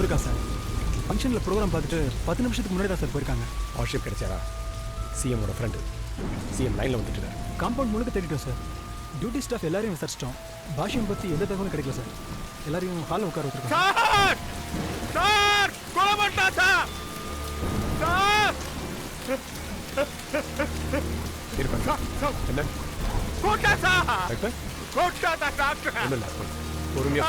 வந்திருக்கா சார். ஃபங்க்ஷனில் ப்ரோக்ராம் பார்த்துட்டு 10 நிமிஷத்துக்கு முன்னாடி தான் சார் போயிருக்காங்க. ஆர்ஷிப் கிடைச்சாரா? சிஎம்மோட ஃப்ரெண்டு சிஎம் லைனில் வந்துட்டு இருக்காரு. காம்பவுண்ட் முழுக்க தேடிட்டோம் சார். டியூட்டி ஸ்டாஃப் எல்லாரையும் விசாரிச்சிட்டோம். பாஷியம் பற்றி எந்த தகவலும் கிடைக்கல சார். எல்லாரையும் ஹாலில் உட்கார வச்சிருக்காங்க. என்ன பொறுமையா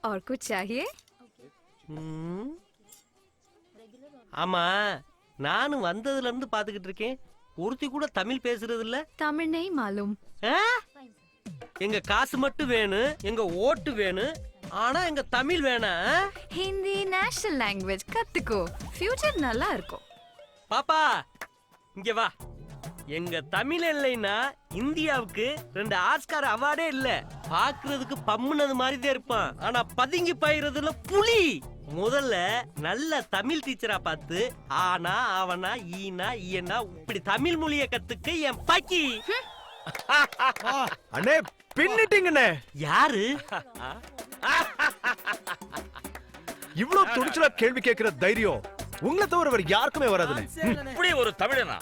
और कुछ चाहिए? ஆமா, நானும் வந்ததுல இருந்து பாத்துக்கிட்டு இருக்கேன். ஒருத்தி கூட தமிழ் பேசுறது இல்ல. तमिल नहीं मालूम. எங்க காசு மட்டும் வேணும், எங்க ஓட்டு வேணும், ஆனா எங்க தமிழ் வேணாம். हिंदी நேஷனல் லாங்குவேஜ் கத்துக்கோ, ஃபியூச்சர் நல்லா இருக்கும். பாப்பா இங்க வா. எங்க தமிழ் இல்லைன்னா இந்தியாவுக்கு 2 ஆஸ்கார் அவார்டே இல்ல. பாக்குறதுக்கு பம்முனது மாதிரி தான் இருப்பான், ஆனா பதுங்கி பாயிறதுல புலி. முதல்ல நல்ல தமிழ் டீச்சரா பார்த்து ஆனா அவனா ஈனா ஈனா இப்படி தமிழ் மொழிய கத்துக்க என் பாக்கி. அண்ணே பின்னிட்டீங்கண்ணே. யாரு இவ்ளோ துணிச்சலா கேள்வி கேட்கிற தைரியம் உங்களை தவிர வேற யாருக்குமே வராதுண்ணே. இப்படி ஒரு தமிழனா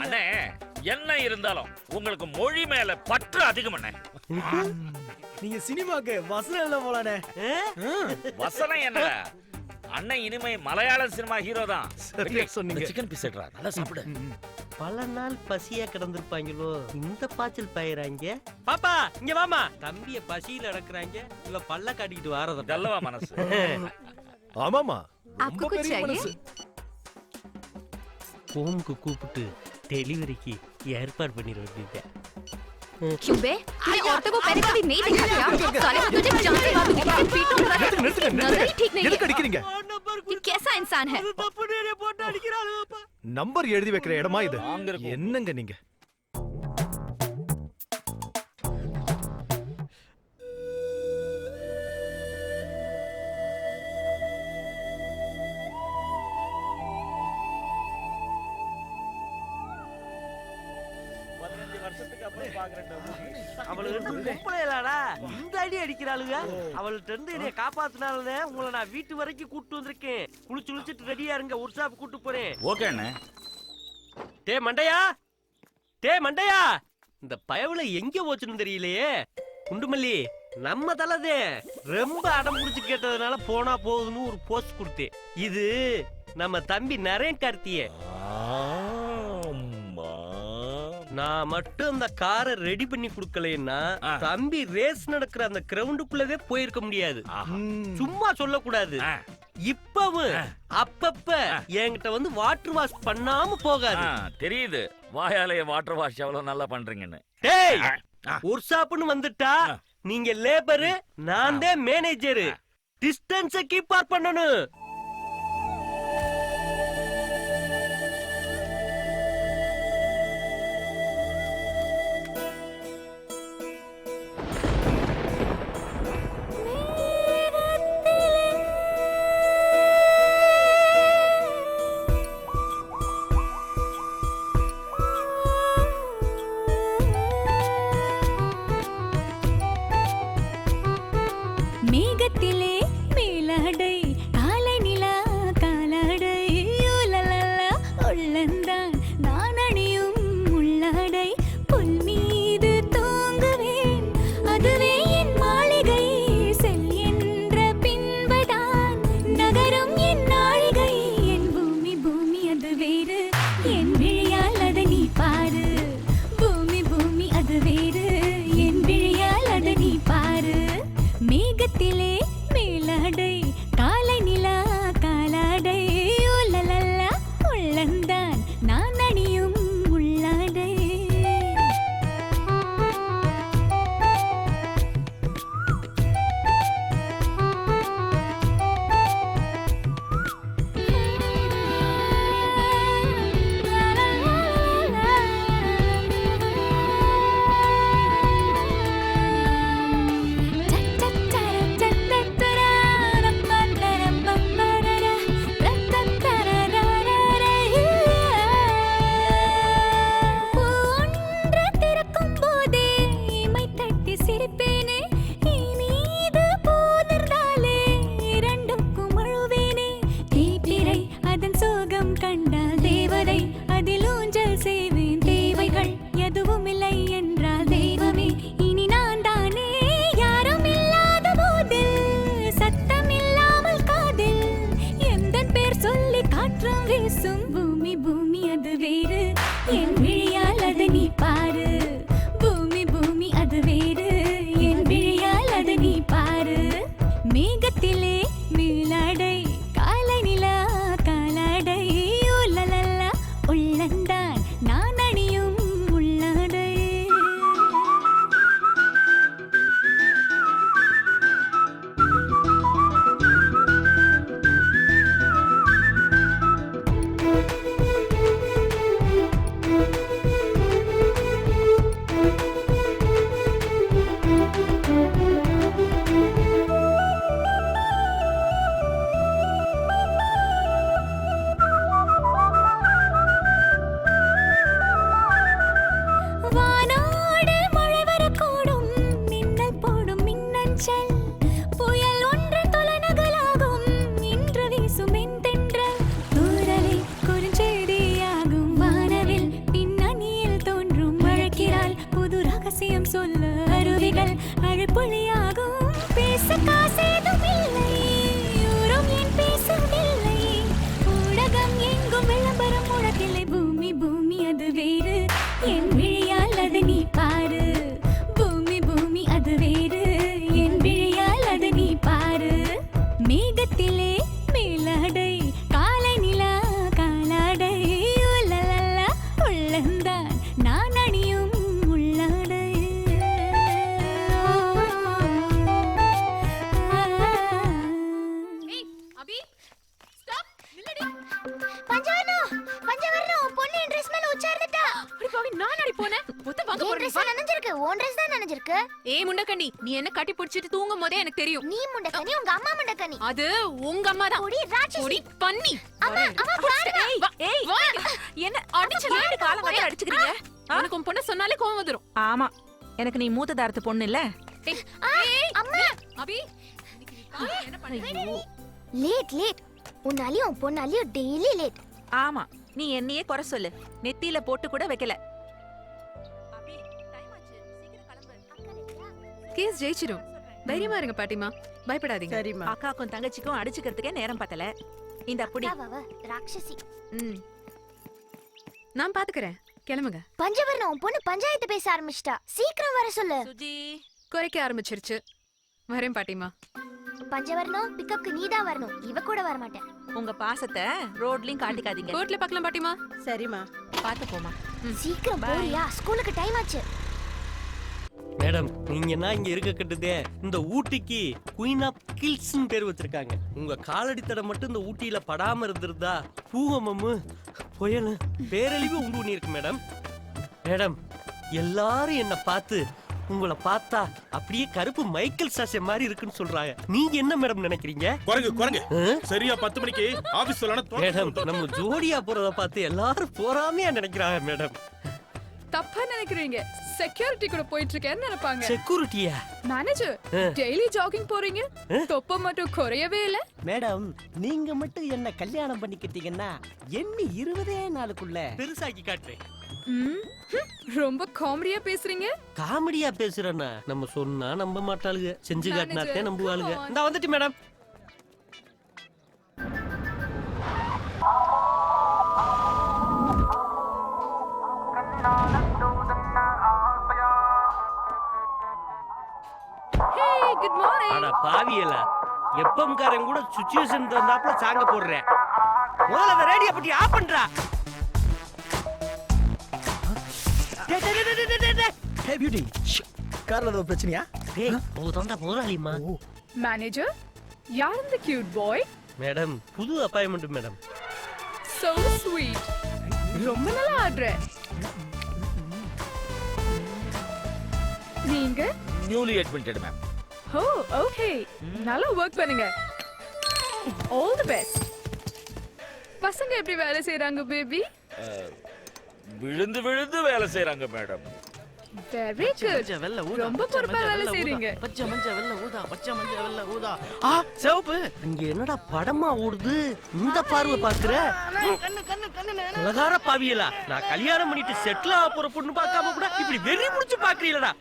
அண்ணே, என்ன இருந்தாலும் உங்களுக்கு மொழி மேல பற்று அதிகம் அண்ணே. நீங்க சினிமாக்கு வசனம் எல்லாம் போலானே. வசனம் என்ன அண்ணன், இனிமே மலையாள சினிமா ஹீரோ தான். சரியா சொன்னீங்க. சிக்கன் பீஸ் எடுறா, நல்லா சாப்பிடு. பல நாள் பசியா கிடந்திருப்பாங்களோ, இந்த பாய்ச்சல் பயிராங்க. பாப்பா இங்க வாமா. தம்பிய பசியில அடக்குறாங்க, இவ பல்ல காட்டிக்கிட்டு வாரத நல்லவா மனசு. ஆமாமா, आपको कुछ चाहिए? ஹோமுக்கு கூப்பிட்டு டெலிவரிக்கு ஏற்பாடு பண்ணிட வேண்டியது. क्यों बे? तूने औरतों को पहले कभी नहीं देखा क्या? साले को तुझे जानते बात लेकिन पीटूंगा। नजर ही ठीक नहीं எதுக்கு அடிக்கிறீங்க? ये कैसा इंसान है? நம்பர் எழுதி வைக்கிற இடமா இது? என்னங்க நீங்க? இந்த அடி அடிக்கிறாளுங்க. அவள்கிட்ட இருந்து என்னைய காப்பாத்தினாலே உங்களை நான் வீட்டு வரைக்கும் கூட்டு வந்திருக்கேன். குளிச்சுட்டு ரெடியா இருங்க, ஒரு ஷாப் கூட்டு போறேன். ஓகே அண்ணே. டே மண்டையா, டே மண்டையா, இந்த பயவுல எங்க போச்சுன்னு தெரியலையே. குண்டுமல்லி நம்ம தலதே ரொம்ப அடம் புடிச்சு கேட்டதுனால போனா போகுதுன்னு ஒரு போஸ்ட் கொடுத்தேன். இது நம்ம தம்பி நரேன் கார்த்தியே. நான் மட்டும் அந்த காரை ரெடி பண்ணி கொடுக்கலன்னா தம்பி ரேஸ் நடக்கிற அந்த கிரவுண்டுக்குள்ளவே போயிருக்க முடியாது. சும்மா சொல்லக்கூடாது. இப்பவும் அப்பப்ப என்கிட்ட வந்து வாட்டர் வாஷ் பண்ணாம போகாது. தெரியுது, வாயாலய வாட்டர் வாஷ் எவ்வளவு நல்லா பண்றீங்கன்னு. டேய், ஒரு ஷாப்னு வந்துட்டா நீங்க லேபரு, நான் தான் மேனேஜரு. டிஸ்டன்ஸ கீப் அப் பண்ணணும். வேறு என் விழியால் அதை நீ பாரு பூமி பூமி அது வேறு என் விழியால் அதை நீ பாரு மேகத்திலே மீளாடை காலை நிலா காலாடை உலலல்லா உள்ளந்தான் நான் அணியும் உள்ளாடை வானோடு மழை வரக்கூடும் மின்னல் போடும் மின்னஞ்சல் புயல் ஒன்று தொலைநகலாகும் இன்று வீசும் தென்றல் தூரலை குறுஞ்செய்தியாகும் வானவில் பின்னணியில் தோன்றும் மழைக்கிறாள் புது ரகசியம் சொல்ல அருவிகள் அழைப்பொழியாகும் பேச காசேதும் இல்லை ஊரும் ஏன் பேசவில்லை ஊடகம் எங்கும் விளம்பரம் முழக்கில்லை பூமி பூமி அது வேறு என் விழியால் அதை நீ பாரு பூமி பூமி அது வேறு என் விழியால் அதை நீ பாரு மேகத்திலே மேலாடை காலை நிலா காலாடை உலலல்லா உள்ளந்தான் நான் அணியும் உள்ளாடை ஏய் அபி ஸ்டாப் நில்லடி பஞ்சவர்ணம் பொண்ணு என் ட்ரெஸ் மேல உச்சார்ந்துட்டா. அடி பாவி நான் அடி போனேன் ஒத்த வாங்க என் போறேன் ட்ரெஸ் நனைஞ்சிருக்கு, உன் ட்ரெஸ் தான் நனைஞ்சிருக்கு. ஏய் முண்டக்கண்ணி நீ என்ன கட்டி பிடிச்சிட்டு தூங்கும் போதே எனக்கு தெரியும் நீ முண்டக்கனி, உங்க அம்மா முண்டக்கனி. அது உங்க அம்மா தான் பொடி ராட்சசி. பொடி பண்ணி அம்மா அம்மா பாருங்க. ஏய் வா என்ன அடிச்சு ஏன் காலம் வரை அடிச்சுக்கிறீங்க உனக்கு உன் பொண்ணு சொன்னாலே கோவம் வந்துரும் ஆமா எனக்கு நீ மூத்த தாரத்து பொண்ணு இல்ல ஏய் அம்மா அபி இன்னைக்கு நீ காலையில என்ன பண்ண லேட் உன்னாலயும் உன் பொண்ணாலயும் டெய்லி லேட். ஆமா நீ என்னையே குறை சொல்லு நெத்தியில போட்டு கூட வைக்கல கேஸ் ஜெயிச்சிரும் தைரியமா இருங்க பாட்டிமா பயப்படாதீங்க சரிம்மா அக்காக்கும் தங்கச்சிக்கும் அடிச்சுக்கிறதுக்கே நேரம் பத்தல இந்த அப்படி அவ ராட்சசி. ம் நான் பாத்துக்கறேன் கிளம்புங்க பஞ்சவர்ணம் உன் பொண்ணு பஞ்சாயத்து பேச ஆரம்பிச்சிட்டா. சீக்கிரம் வர சொல்லு. சுஜி குறைக்க ஆரம்பிச்சிருச்சு வரேன் பாட்டிமா பஞ்சவர்ணம் பிக்கப்க்கு நீ தான் வரணும், இவ கூட வர மாட்டேன். உங்க பாசத்தை ரோட்லயும் காட்டிக்காதீங்க கோர்ட்ல பார்க்கலாம் பாட்டிமா சரிம்மா பாத்து போமா சீக்கிரம் போறியா, ஸ்கூலுக்கு டைம் ஆச்சு. மேடம் நீங்கன்னா இங்க இருக்க கட்டுதே இந்த ஊட்டிக்கு குயின் ஆஃப் கில்ஸ்னு பேர் வச்சிருக்காங்க. உங்க காலடி தடம் மட்டும் இந்த ஊட்டியில படாம இருந்திருந்தா பூவமம்மு புயல் பேரழிவு உண்டு பண்ணி இருக்கு மேடம். மேடம் எல்லாரும் என்ன பார்த்து உங்களை பார்த்தா அப்படியே கருப்பு மைக்கேல் சாஷே மாதிரி இருக்குன்னு சொல்றாங்க. நீங்க என்ன மேடம் நினைக்கிறீங்க? குரங்கு சரியா 10 மணிக்கு ஆபீஸ் சொல்லணும். மேடம் நம்ம ஜோடியா போறத பார்த்து எல்லாரும் போறாமையா நினைக்கிறாங்க மேடம். தப்பா நினைக்கிறீங்க, செக்யூரிட்டி கூட போயிட்டு இருக்கேன்னு நினைப்பாங்க. செக்யூரிட்டியா? மேனேஜர் டெய்லி ஜாகிங் போறீங்க, தொப்ப மட்டும் குறையவே இல்ல. மேடம் நீங்க மட்டும் என்ன கல்யாணம் பண்ணிக்கிட்டீங்கன்னா எண்ணி 20 நாளுக்குள்ள பெருசாக்கி காட்டுறேன். ரொம்ப காமெடியா பேசுறீங்க. காமெடியா பேசுறேன்னா நம்ம சொன்னா நம்ப மாட்டாளுங்க, செஞ்சு காட்டினாத்தே நம்புவாளுங்க. நான் வந்துட்டு மேடம். Hey, good morning. அட பாவியல எப்பம் காரன் கூட சிச்சுவேஷன் தந்தாப்ல சாங்க போடுறேன். முதல்ல அந்த ரேடியோ பத்தி ஆஃப் பண்றா. ஹே பியூட்டி கார்ல ஏதோ பிரச்சனையா? டேய் ஓ தொண்டா முதலாளிமா. மேனேஜர் யார் இந்த கியூட் பாய்? மேடம் புது அப்பாயின்மென்ட் மேடம். So sweet. ரொம்ப நல்லா ஆடுற. நீங்க நியூலி அட்மிட்டட் மேம். ஓ ஓகே நல்லா வர்க் பண்ணுங்க. All the best. பசங்க எப்படி வேலை செய்றாங்க பேபி? விழுந்து விழுந்து வேலை செய்றாங்க மேடம். Very good. ரொம்ப பொறுப்பா வேலை செய்றீங்க. பச்சை மஞ்சள் வெள்ளை ஊதா பச்சை மஞ்சள் வெள்ளை ஊதா. ஆ சிவப்பு இங்க என்னடா படமா ஓடுது? இந்த பார்வை பாக்குற? உலகார பாவியலா நான் கல்யாணம் பண்ணிட்டு செட்டில் ஆக போற பொண்ணு பார்க்காம கூட இப்படி வெறி முடிச்சு பாக்குறீங்களா?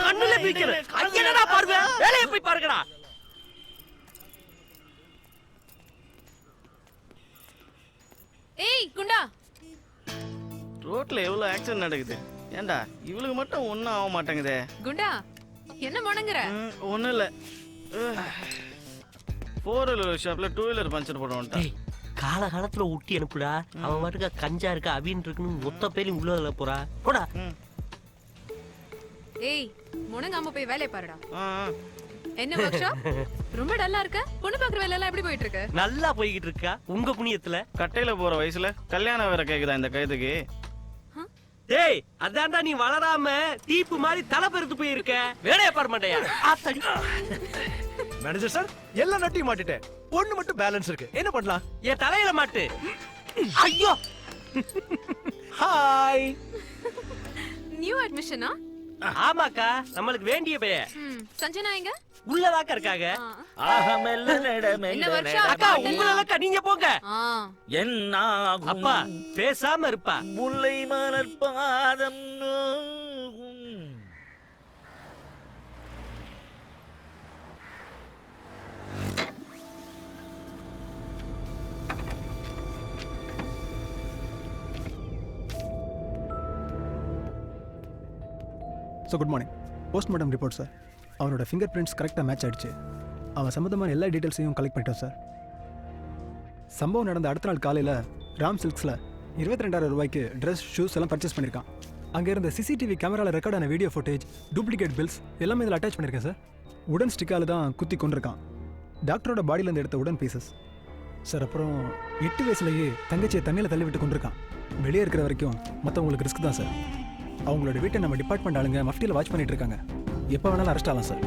கண்ணுல பீக்கிற என்னடா பார்வை? வேலைய போய் பாருங்கடா. ஏய் குண்டா ரோட்ல எவ்வளவு ஆக்சிடென்ட் நடக்குது. ஏண்டா இவளுக்கு மட்டும் ஒன்றும் ஆக மாட்டேங்குதே. குண்டா என்ன முணங்குற? ஒன்றும் இல்லை. 4 ஷாப்ல 2 வீலர் பஞ்சர் போட வந்துட்டான். காலகாலத்துல ஊட்டி அனுப்புடா. அவன் மட்டும் கஞ்சா இருக்க அவின் இருக்குன்னு மொத்த பேரையும் உள்ள போறா. போடா. ஏய் முணங்காம போய் வேலைய பாருடா. என்ன ஒர்க் ஷாப்? ரொம்ப டல்லா இருக்க. பொண்ணு பாக்குற வேலை எல்லாம் எப்படி போயிட்டு இருக்கு? நல்லா போய்கிட்டு இருக்கா உங்க புண்ணியத்துல. கட்டையில போற வயசுல கல்யாணம் வேற கேக்குதா இந்த கைதுக்கு? டேய் அதான்டா நீ வளராம டீப்பு மாதிரி தலை பெருத்து போயிருக்க. வேலைய பாரு மாட்டேயா. மேனேஜர் சார் எல்லா நட்டையும் மாட்டிட்டேன். ஒண்ணு மட்டும் பேலன்ஸ் இருக்கு. என்ன பண்ணலாம்? என் தலையில மாட்டு. ஐயோ. ஹாய். நியூ அட்மிஷனா? ஆமாக்கா நம்மளுக்கு வேண்டிய பைய. சஞ்சனா எங்க? உள்ளதாக்க இருக்காங்க. என்ன ஒர்க் ஷாப்? அக்கா உங்களலக்கா நீங்க போங்க. என்னாகும் அப்பா பேசாம இருப்பா. முல்லை மலர் பாதம் so good morning. Postmortem report sir. அவனோட ஃபிங்கர் பிரிண்ட்ஸ் கரெக்டாக மேட்ச் ஆகிடுச்சு. அவன் சம்மந்தமான எல்லா டீட்டெயில்ஸையும் கலெக்ட் பண்ணிட்டோம் சார். சம்பவம் நடந்த அடுத்த நாள் காலையில் ராம் சில்க்ஸில் 22,000 ரூபாய்க்கு ட்ரெஸ் ஷூஸ் எல்லாம் பர்ச்சேஸ் பண்ணியிருக்கான். அங்கே இருந்த சிசிடிவி கேமராவில் ரெக்கார்டான வீடியோ ஃபுட்டேஜ், டூப்ளிகேட் பில்ஸ் எல்லாமே இதில் அட்டாச் பண்ணியிருக்கேன் சார். உடன் ஸ்டிக்கால் தான் குத்தி கொண்டிருக்கான். டாக்டரோட பாடியிலேருந்து எடுத்த உடன் பீசஸ் சார். அப்புறம் 8 வயசுலேயே தங்கச்சியை தண்ணியில் தள்ளி விட்டு கொண்டிருக்கான். வெளியே இருக்கிற வரைக்கும் மற்றவங்களுக்கு ரிஸ்க் தான் சார். அவங்களோட வீட்டை நம்ம டிபார்ட்மெண்ட் ஆளுங்க மஃப்டியில் வாட்ச் பண்ணிட்டு இருக்காங்க. எப்போ வேணாலும் அரெஸ்ட் ஆகலாம் சார்.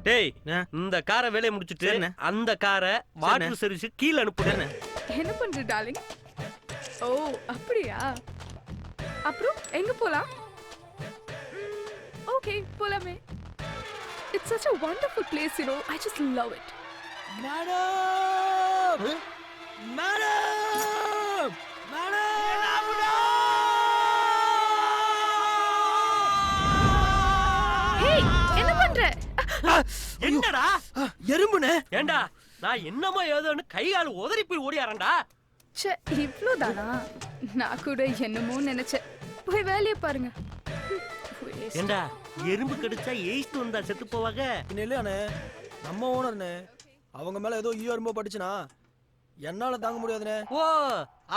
டேய் இந்த காரை வேலையை முடிச்சிட்டு அந்த காரை வாட்டர் சர்வீஸ் கீழ அனுப்புங்க. என்ன பண்ற டார்லிங்? ஓ அப்படியா? அப்புறம் எங்க போலாம்? ஓகே போலாமே. It's such a wonderful place, you know. I just love it. Madam madam Hey, என்ன பண்ற? என்னடா எறும்புனே. ஏண்டா நான் என்னமோ ஏதோன்னு கை கால் உதறி போய் ஓடியாரண்டா. ச்சே இவ்ளோதானா? நான் கூட என்னமோ நினைச்சேன். போய் வேலைய பாருங்க. ஏண்டா எறும்பு கடிச்சா எயிஸ்ட் வந்தா செத்து போவாங்க. இல்லையானே நம்ம ஓனர்னே அவங்க மேல ஏதோ எறும்போ பட்டுச்சுனா என்னால தாங்க முடியாதுனே. ஓ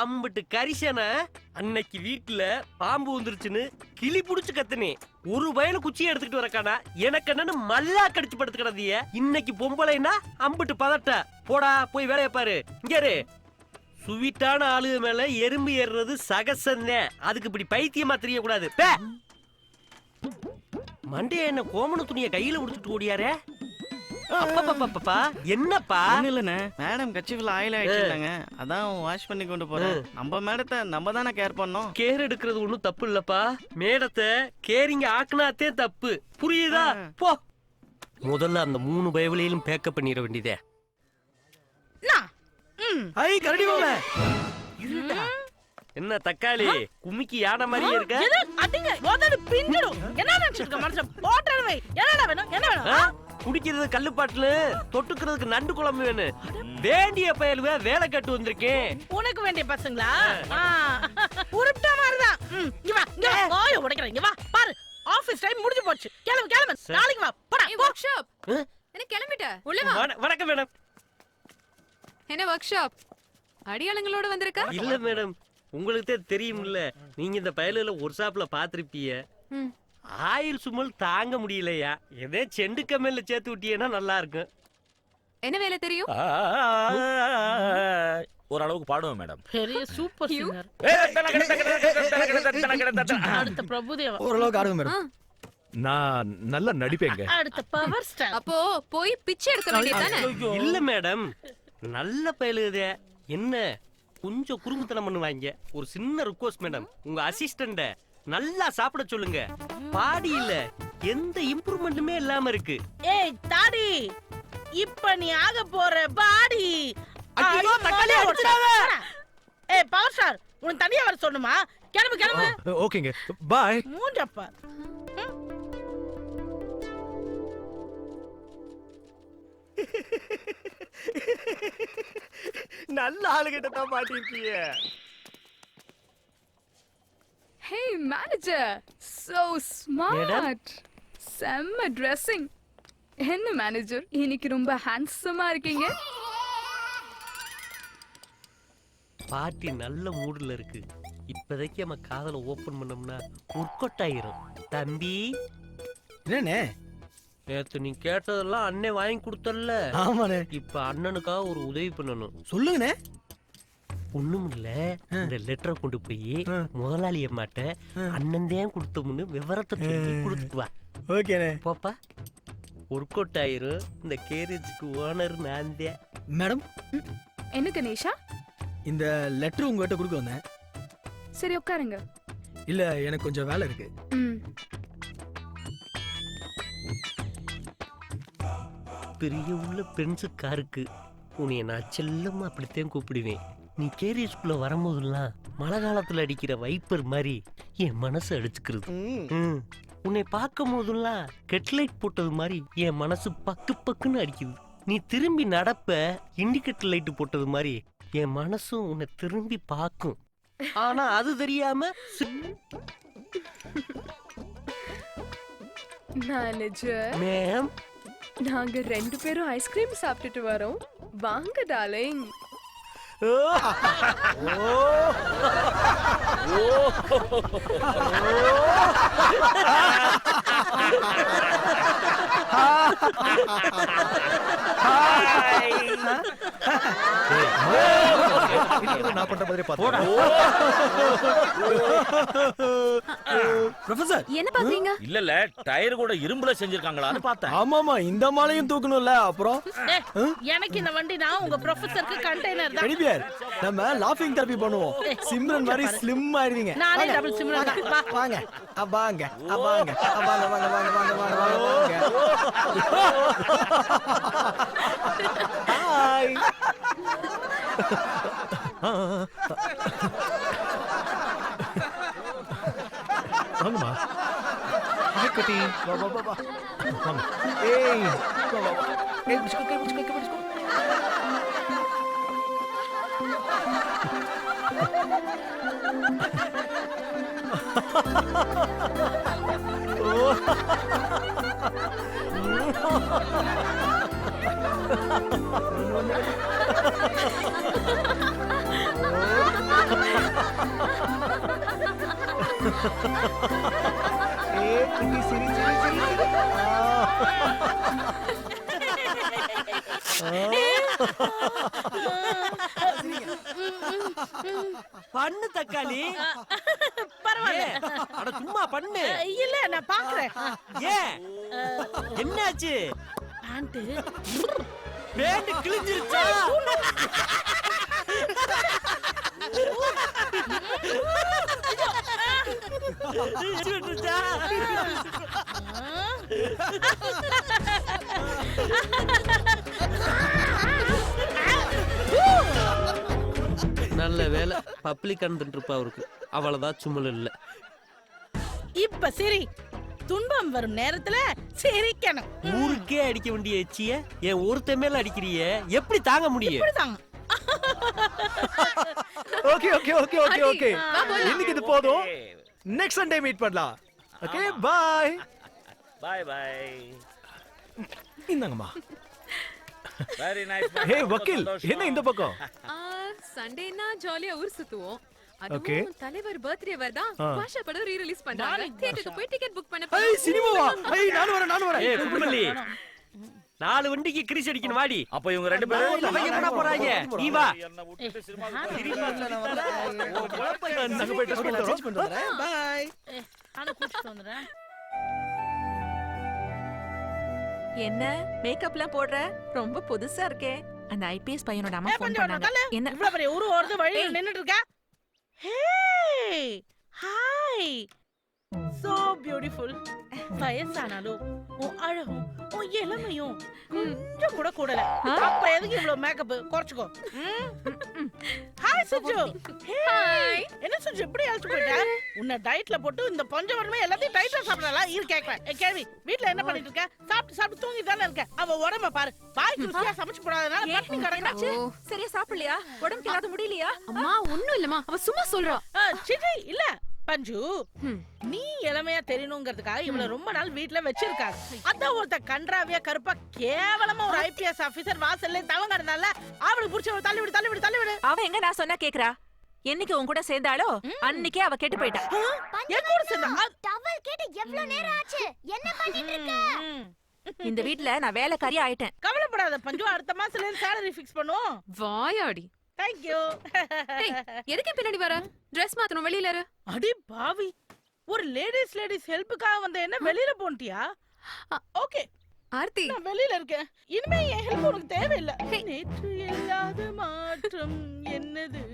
அம்பிட்டு கரிசன அன்னைக்கு வீட்டுல பாம்பு வந்துருச்சுன்னு கிளி புடிச்சு கத்துனே. ஒரு வயல குச்சியை எடுத்துக்கிட்டு வரக்கானா எனக்கு என்னன்னு மல்லா கடிச்சு படுத்து கிடந்திய. இன்னைக்கு பொம்பளைனா அம்பிட்டு பதட்ட. போடா போய் வேலைய பாரு. இங்கே சுவிட்டான ஆளுக மேல எறும்பு ஏறுறது சகசன்னே. அதுக்கு இப்படி பைத்தியமா தெரியக்கூடாது. மண்டைய என்ன கோமண துணியை கையில உடுத்துட்டு ஓடியாரே. அப்பப்பப்பப்பா என்னப்பா? இல்லண்ணே மேடம் கட்சிக்குள்ள ஆயில் ஆயிட்டாங்க. அதான் வாஷ் பண்ணி கொண்டு போறேன். நம்ம மேடத்தை நம்ம தானே கேர் பண்ணோம். கேர் எடுக்கிறது ஒண்ணும் தப்பு இல்லப்பா. மேடத்தை கேரிங்க ஆக்குனாத்தே தப்பு. புரியுதா? போ முதல்ல அந்த 3 பயவலையிலும் பேக்கப் பண்ணிட வேண்டியதே. ஐ கரடி மாமா என்ன தக்காளி குமிக்கி யானை மாதிரியே இருக்க? அடிங்க மொதல்ல பிஞ்சிடும். என்ன நினைச்சிருக்க மனுஷன்? போட்டற வை. என்னடா வேணும்? என்ன வேணும்? குடிக்கிறது கல்லு பாட்டில், தொட்டுக்கிறதுக்கு நண்டு குழம்பு வேணும். வேண்டிய பயலுவே வேலை கட்டு வந்திருக்கேன். உனக்கு வேண்டிய பசங்களா? உருப்டா மாதிரிதான். இங்க வா, இங்க வா. ஓய் உடைக்கிறேன். இங்க வா பாரு. ஆபீஸ் டைம் முடிஞ்சு போச்சு. கிளம்பு கிளம்பு. நாளைக்கு வா. போடா. Work shop. என்ன கிளம்பிட்ட? உள்ள வா. வணக்கம் மேடம். என்ன ஒர்க் ஷாப்? அடியாளங்களோட வந்திருக்க? இல்ல மேடம், உங்களுக்கு தெரியும்ல, நீங்க இந்த பயலுல ஒரு ஷாப்ல பாத்திருப்பீங்க. ஆயில் சுமல் தாங்க முடியலையா, எதே செண்டு கம்மியில சேர்த்து விட்டீங்கன்னா நல்லா இருக்கும். என்ன வேலை தெரியும்? ஓரளவுக்கு பாடுவோம் மேடம். பெரிய சூப்பர் சிங்கர். அடுத்த பிரபுதேவா. ஓரளவுக்கு ஆடுவேன் மேடம். நான் நல்லா நடிப்பேங்க. அடுத்த பவர் ஸ்டார். அப்போ போய் பிச்சை எடுக்க வேண்டியதானே? இல்ல மேடம், நல்ல பயலுதே. என்ன கொஞ்சம் குறும்புத்தனம் பண்ணுவாங்க. ஒரு சின்ன ரிக்வெஸ்ட் மேடம், உங்க அசிஸ்டண்ட நல்லா சாப்பிட சொல்லுங்க. பாடியில எந்த இம்ப்ரூவ்மெண்ட்டுமே இல்லாம இருக்கு. ஏய் தாடி, இப்ப நீ ஆக போற பாடி. ஐயோ, தக்காளி அடிச்சிடாத. ஏய் பவர் ஸ்டார், உனக்கு தனியா வர சொன்னுமா? கிளம்பு கிளம்பு. ஓகேங்க, பாய். மூஞ்சப்பா. நல்ல ஆளுகிட்ட தான் மாட்டிருக்கீங்க. Hey manager, so smart. செம்ம dressing. என்ன மேனேஜர், இன்னைக்கு ரொம்ப ஹேண்ட்ஸமா இருக்கீங்க. பாட்டி நல்ல மூடுல இருக்கு. இப்போதைக்கு நம்ம காதல ஓபன் பண்ணோம்னா ஒர்க் ஆயிரும். தம்பி என்னண்ணே? நேத்து நீ கேட்டதெல்லாம் அண்ணே வாங்கி கொடுத்தல்ல. ஆமாண்ணே. இப்ப அண்ணனுக்காக ஒரு உதவி பண்ணணும். சொல்லுங்கண்ணே. ஒண்ணும் இல்ல, இந்த லெட்டரை கொண்டு போய் முதலாளி அம்மாட்ட அண்ணன் தான் கொடுத்தோம்னு விவரத்தை சொல்லி கொடுத்துட்டு வா. ஓகேண்ணே. பாப்பா ஒர்க் அவுட் ஆயிரும். இந்த கேரேஜுக்கு ஓனர் நான் தான். மேடம், என்ன கணேஷா? இந்த லெட்டர் உங்ககிட்ட கொடுக்க வந்தேன். சரி உட்காருங்க. இல்ல, எனக்கு கொஞ்சம் வேலை இருக்கு. பெரிய உள்ள பென்சு காருக்கு உன்னைய நான் செல்லமா அப்படித்தான் கூப்பிடுவேன். நீ கேரியஸ்குள்ள வரும்போதெல்லாம் மழை காலத்துல அடிக்கிற வைப்பர் மாதிரி என் மனசு அடிச்சுக்கிறது. உன்னை பார்க்கும் போதெல்லாம் கெட்லைட் போட்டது மாதிரி என் மனசு பக்கு பக்குன்னு அடிக்குது. நீ திரும்பி நடப்ப இண்டிகேட்டர் லைட் போட்டது மாதிரி என் மனசும் உன்னை திரும்பி பார்க்கும். ஆனா அது தெரியாம மேனேஜர் மேம், நாங்க 2 பேரும் ஐஸ்கிரீம் சாப்பிட்டுட்டு வரோம். வாங்க டார்லிங். நான் பண்ற மாதிரி ப்ரொஃபசர், என்ன பாக்குறீங்க? இல்ல டயர் கூட இரும்புல செஞ்சிருக்காங்களான்னு பார்த்தேன். ஆமாமா, இந்த மாலையும் தூக்கணும்ல. அப்புறம் எனக்கு இந்த வண்டி நான் உங்க ப்ரொஃபசருக்கு கண்டெய்னர் தான். கடிபியார், நம்ம லாஃபிங் தெரபி பண்ணுவோம். சிம்ரன் மாதிரி ஸ்லிம் ஆயிருவீங்க. நானே டபுள் சிம்ரன் தான். வா. வாங்க வாங்க வாங்க வாங்க வாங்க வாங்க வாங்க வாங்க. ஹாய். வாங்கம்மா. ஹாய் குட்டி. வா வா வா வா. வாங்க. ஏய், வா வா வா. ஏய், பிடிச்சுக்கோ, கை பிடிச்சுக்கோ, கை பிடிச்சுக்கோ. ஏய், சிரி சிரி சிரி சிரி. பண்ணு தக்காளி. பரவாயில்ல. அட சும்மா பண்ணு. இல்ல நான் பாக்குறேன். ஏன் என்னாச்சு? பேண்ட் பேண்ட் கிழிஞ்சிருச்சா? நல்ல வேலை, பப்ளிக் கண்டுட்டு இருப்பா அவருக்கு. அவ்வளவுதான், சும்மல் இல்ல. இப்ப சரி, துன்பம் வரும் நேரத்துல சிரிக்கணும். ஊருக்கே அடிக்க வேண்டிய எச்சிய என் ஒருத்த மேல அடிக்கிறிய, எப்படி தாங்க முடியும்? இப்படிதாங்க. Okay okay okay okay okay. இன்னைக்கு இது போதும். நெக்ஸ்ட் சண்டே மீட் பண்ணலாம். Okay, bye bye bye. இந்தாங்கம்மா. Very nice. ஹே வக்கீல், என்ன இந்த பக்கம்? சண்டேனா ஜாலியா ஊர் சுத்துவோம். Okay. அதுவும் தலைவர் பர்த்டே வருதா, பாஷா படம் ரீ ரிலீஸ் பண்றாங்க. நாளைக்கு தியேட்டருக்கு போய் டிக்கெட் புக் பண்ண ஏய், சினிமாவா? ஏய், நானும் வரேன். ஏய் குமல்லி, 4 வண்டிக்கு கிரீஸ் அடிக்கணும் வாடி. அப்ப இவங்க 2 பேரும் அவங்க என்ன போறாங்க? நீ வா. என்ன விட்டுட்டு சினிமா நாங்க போய் டெஸ்ட் பண்ணிட்டு வரோம். பை. ஆனா கூட்டிட்டு வந்துறேன். என்ன மேக்கப்லாம் போடுற? ரொம்ப புதுசா இருக்கே. அந்த ஐபிஎஸ் பையனோட அம்மா ஃபோன் பஞ்சு பண்ணாங்க. என்ன இவ்வளவு பெரிய ஊரு ஓடுது வழியில நின்னுட்டு இருக்க. Hey hi so beautiful. வயசானாலும் உன் அழகும் உன் இளமையும் கொஞ்சம் கூட கூடல. அப்ப எதுக்கு இவ்வளவு மேக்கப்? குறைச்சுக்கோ. ஹாய் சுஜு. ஹாய். என்ன சுஜு இப்படி அழைச்சு போயிட்ட? உன்னை டயட்ல போட்டு இந்த பஞ்சவர்மே எல்லாத்தையும் டயட்ல சாப்பிடலாம். இரு கேக்குறேன். கேள்வி வீட்ல என்ன பண்ணிட்டு இருக்க? சாப்பிட்டு தூங்கி தானே இருக்க. அவ உடம்ப பாரு. வாய்க்கு ருசியா சமைச்சு போடாதனால பட்டினி கிடக்குறாச்சு. சரியா சாப்பிடலையா? உடம்புக்கு ஏதாவது முடியலையா? அம்மா ஒண்ணும் இல்லம்மா, அவ சும்மா சொல்றா. சிச்சி இல்ல பஞ்சு, நீ இளமையா தெரியணுங்கிறதுக்காக இவள ரொம்ப நாள் வீட்ல வச்சிருக்காங்க. அதான் ஒருத்த கன்றாவியா கருப்பா கேவலமா ஒரு ஐபிஎஸ் ஆபீசர் வாசல்ல தவங்க இருந்தால அவளுக்கு புடிச்ச ஒரு தள்ளி விடு. அவ எங்க நான் சொன்னா கேக்குறா? என்னைக்கு உன் கூட சேர்ந்தாளோ அன்னைக்கே அவ கெட்டு போயிட்டா. என் கூட சேர்ந்தா? டவல் கேட்டு எவ்வளவு நேரம் ஆச்சு? என்ன பண்ணிட்டு இருக்க? இந்த வீட்ல நான் வேலைக்காரி ஆயிட்டேன். கவலைப்படாத பஞ்சு, அடுத்த மாசத்துல salary ஃபிக்ஸ் பண்ணுவோம். வாயாடி. Thank you. எதுக்கு பின்னாடி வர? Dress மாத்தணும், வெளியில இரு. அடி பாவி, ஒரு லேடிஸ் ஹெல்ப்புக்காக வந்த என்ன வெளியில போன்ட்டியா? ஓகே ஆர்த்தி, நான் வெளியில இருக்கேன். இனிமே என் ஹெல்ப் உனக்கு தேவையில்லை. நேற்று இல்லாத மாற்றம் என்னது?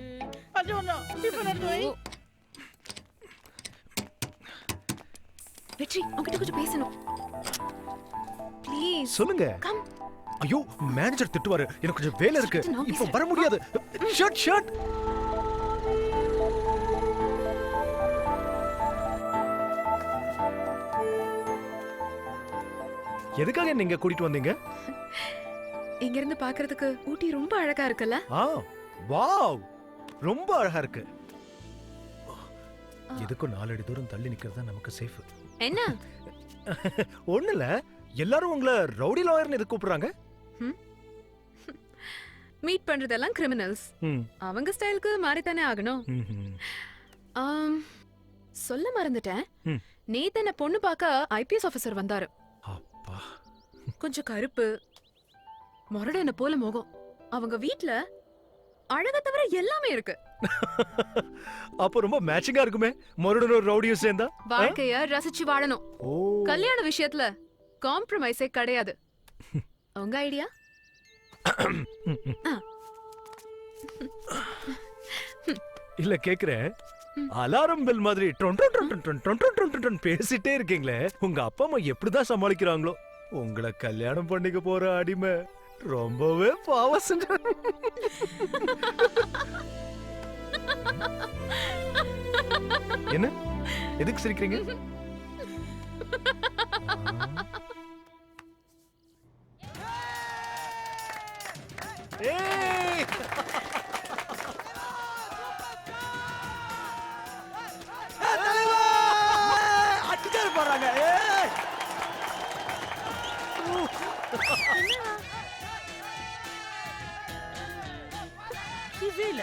பஞ்சு ஒண்ணு டிஃபன் எடுத்து வை. வெற்றி, உன்கிட்ட கொஞ்சம் பேசணும். ப்ளீஸ் சொல்லுங்க. கம். ஐயோ மேனேஜர் திட்டுவாரு, எனக்கு கொஞ்சம் வேலை இருக்கு, இப்போ வர முடியாது. ஷர்ட் எதுக்காக நீங்க கூட்டிட்டு வந்தீங்க? இங்க இருந்து பாக்குறதுக்கு ஊட்டி ரொம்ப அழகா இருக்குல்ல? வாவ், ரொம்ப அழகா இருக்கு. எதுக்கும் 4 அடி தூரம் தள்ளி நிக்கிறது நமக்கு சேஃப். என்ன? ஒண்ணு இல்ல, எல்லாரும் உங்களை ரவுடி லாயர்னு எதுக்கு கூப்பிடுறாங்க? மீட் பண்றதெல்லாம் கிரிமினல்ஸ். அவங்க ஸ்டைலுக்கு மாறித்தானே ஆகணும். சொல்ல மறந்துட்டேன், நேத்து என்ன பொண்ணு பார்க்க ஐபிஎஸ் ஆபீசர் வந்தாரு. கொஞ்சம் கருப்பு, முரடன போல முகம். அவங்க வீட்ல அழக தவிர எல்லாமே இருக்கு. அப்ப ரொம்ப மேட்சிங்கா இருக்குமே, மறுடனும் ரவுடியும் சேர்ந்தா. வாழ்க்கைய ரசிச்சு வாழணும். கல்யாண விஷயத்துல காம்ப்ரமைஸே கிடையாது. உங்க ஐடியா? இல்ல கேக்குறேன், அலாரம் பெல் மாதிரி பேசிட்டே இருக்கீங்களே, உங்க அப்பா அம்மா எப்படிதான் சமாளிக்கிறாங்களோ? உங்களை கல்யாணம் பண்ணிக்க போற அடிமை ரொம்பவே பாவம் செஞ்ச. என்ன எதுக்கு சிரிக்கிறீங்க? அடிச்சாரு போறாங்க. இல்ல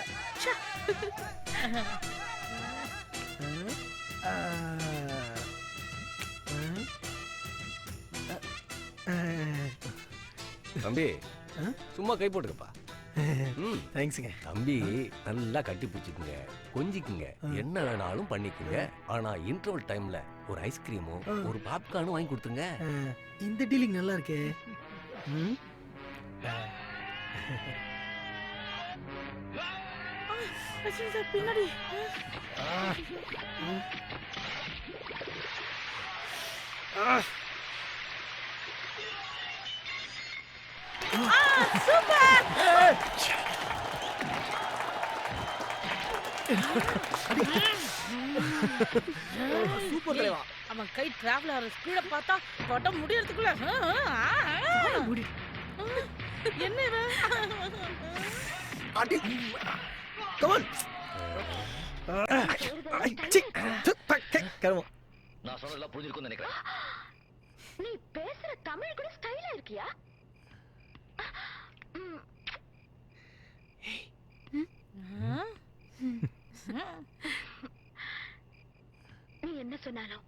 தம்பி சும்மா கை போட்டுக்கப்பா. தேங்க்ஸுங்க. தம்பி நல்லா கட்டி பிடிச்சிக்குங்க, கொஞ்சிக்குங்க, என்ன வேணாலும் பண்ணிக்குங்க. ஆனா இன்டர்வல் டைம்ல ஒரு ஐஸ்கிரீமும் ஒரு பாப்கார்னும் வாங்கி கொடுத்துங்க. இந்த டீலிங் நல்லா இருக்கே. பின்னாடி சூப்பர் தலைவா. அவன் கை டிராவல் ஆகிற ஸ்பீட பார்த்தா படம் முடியறதுக்குள்ள என்ன நான் சொன்னதெல்லாம் புரிஞ்சிருக்கும்னு நினைக்கிறேன். நீ பேசுற தமிழ் கூட ஸ்டைலா இருக்கியா? நீ என்ன சொன்னாலும்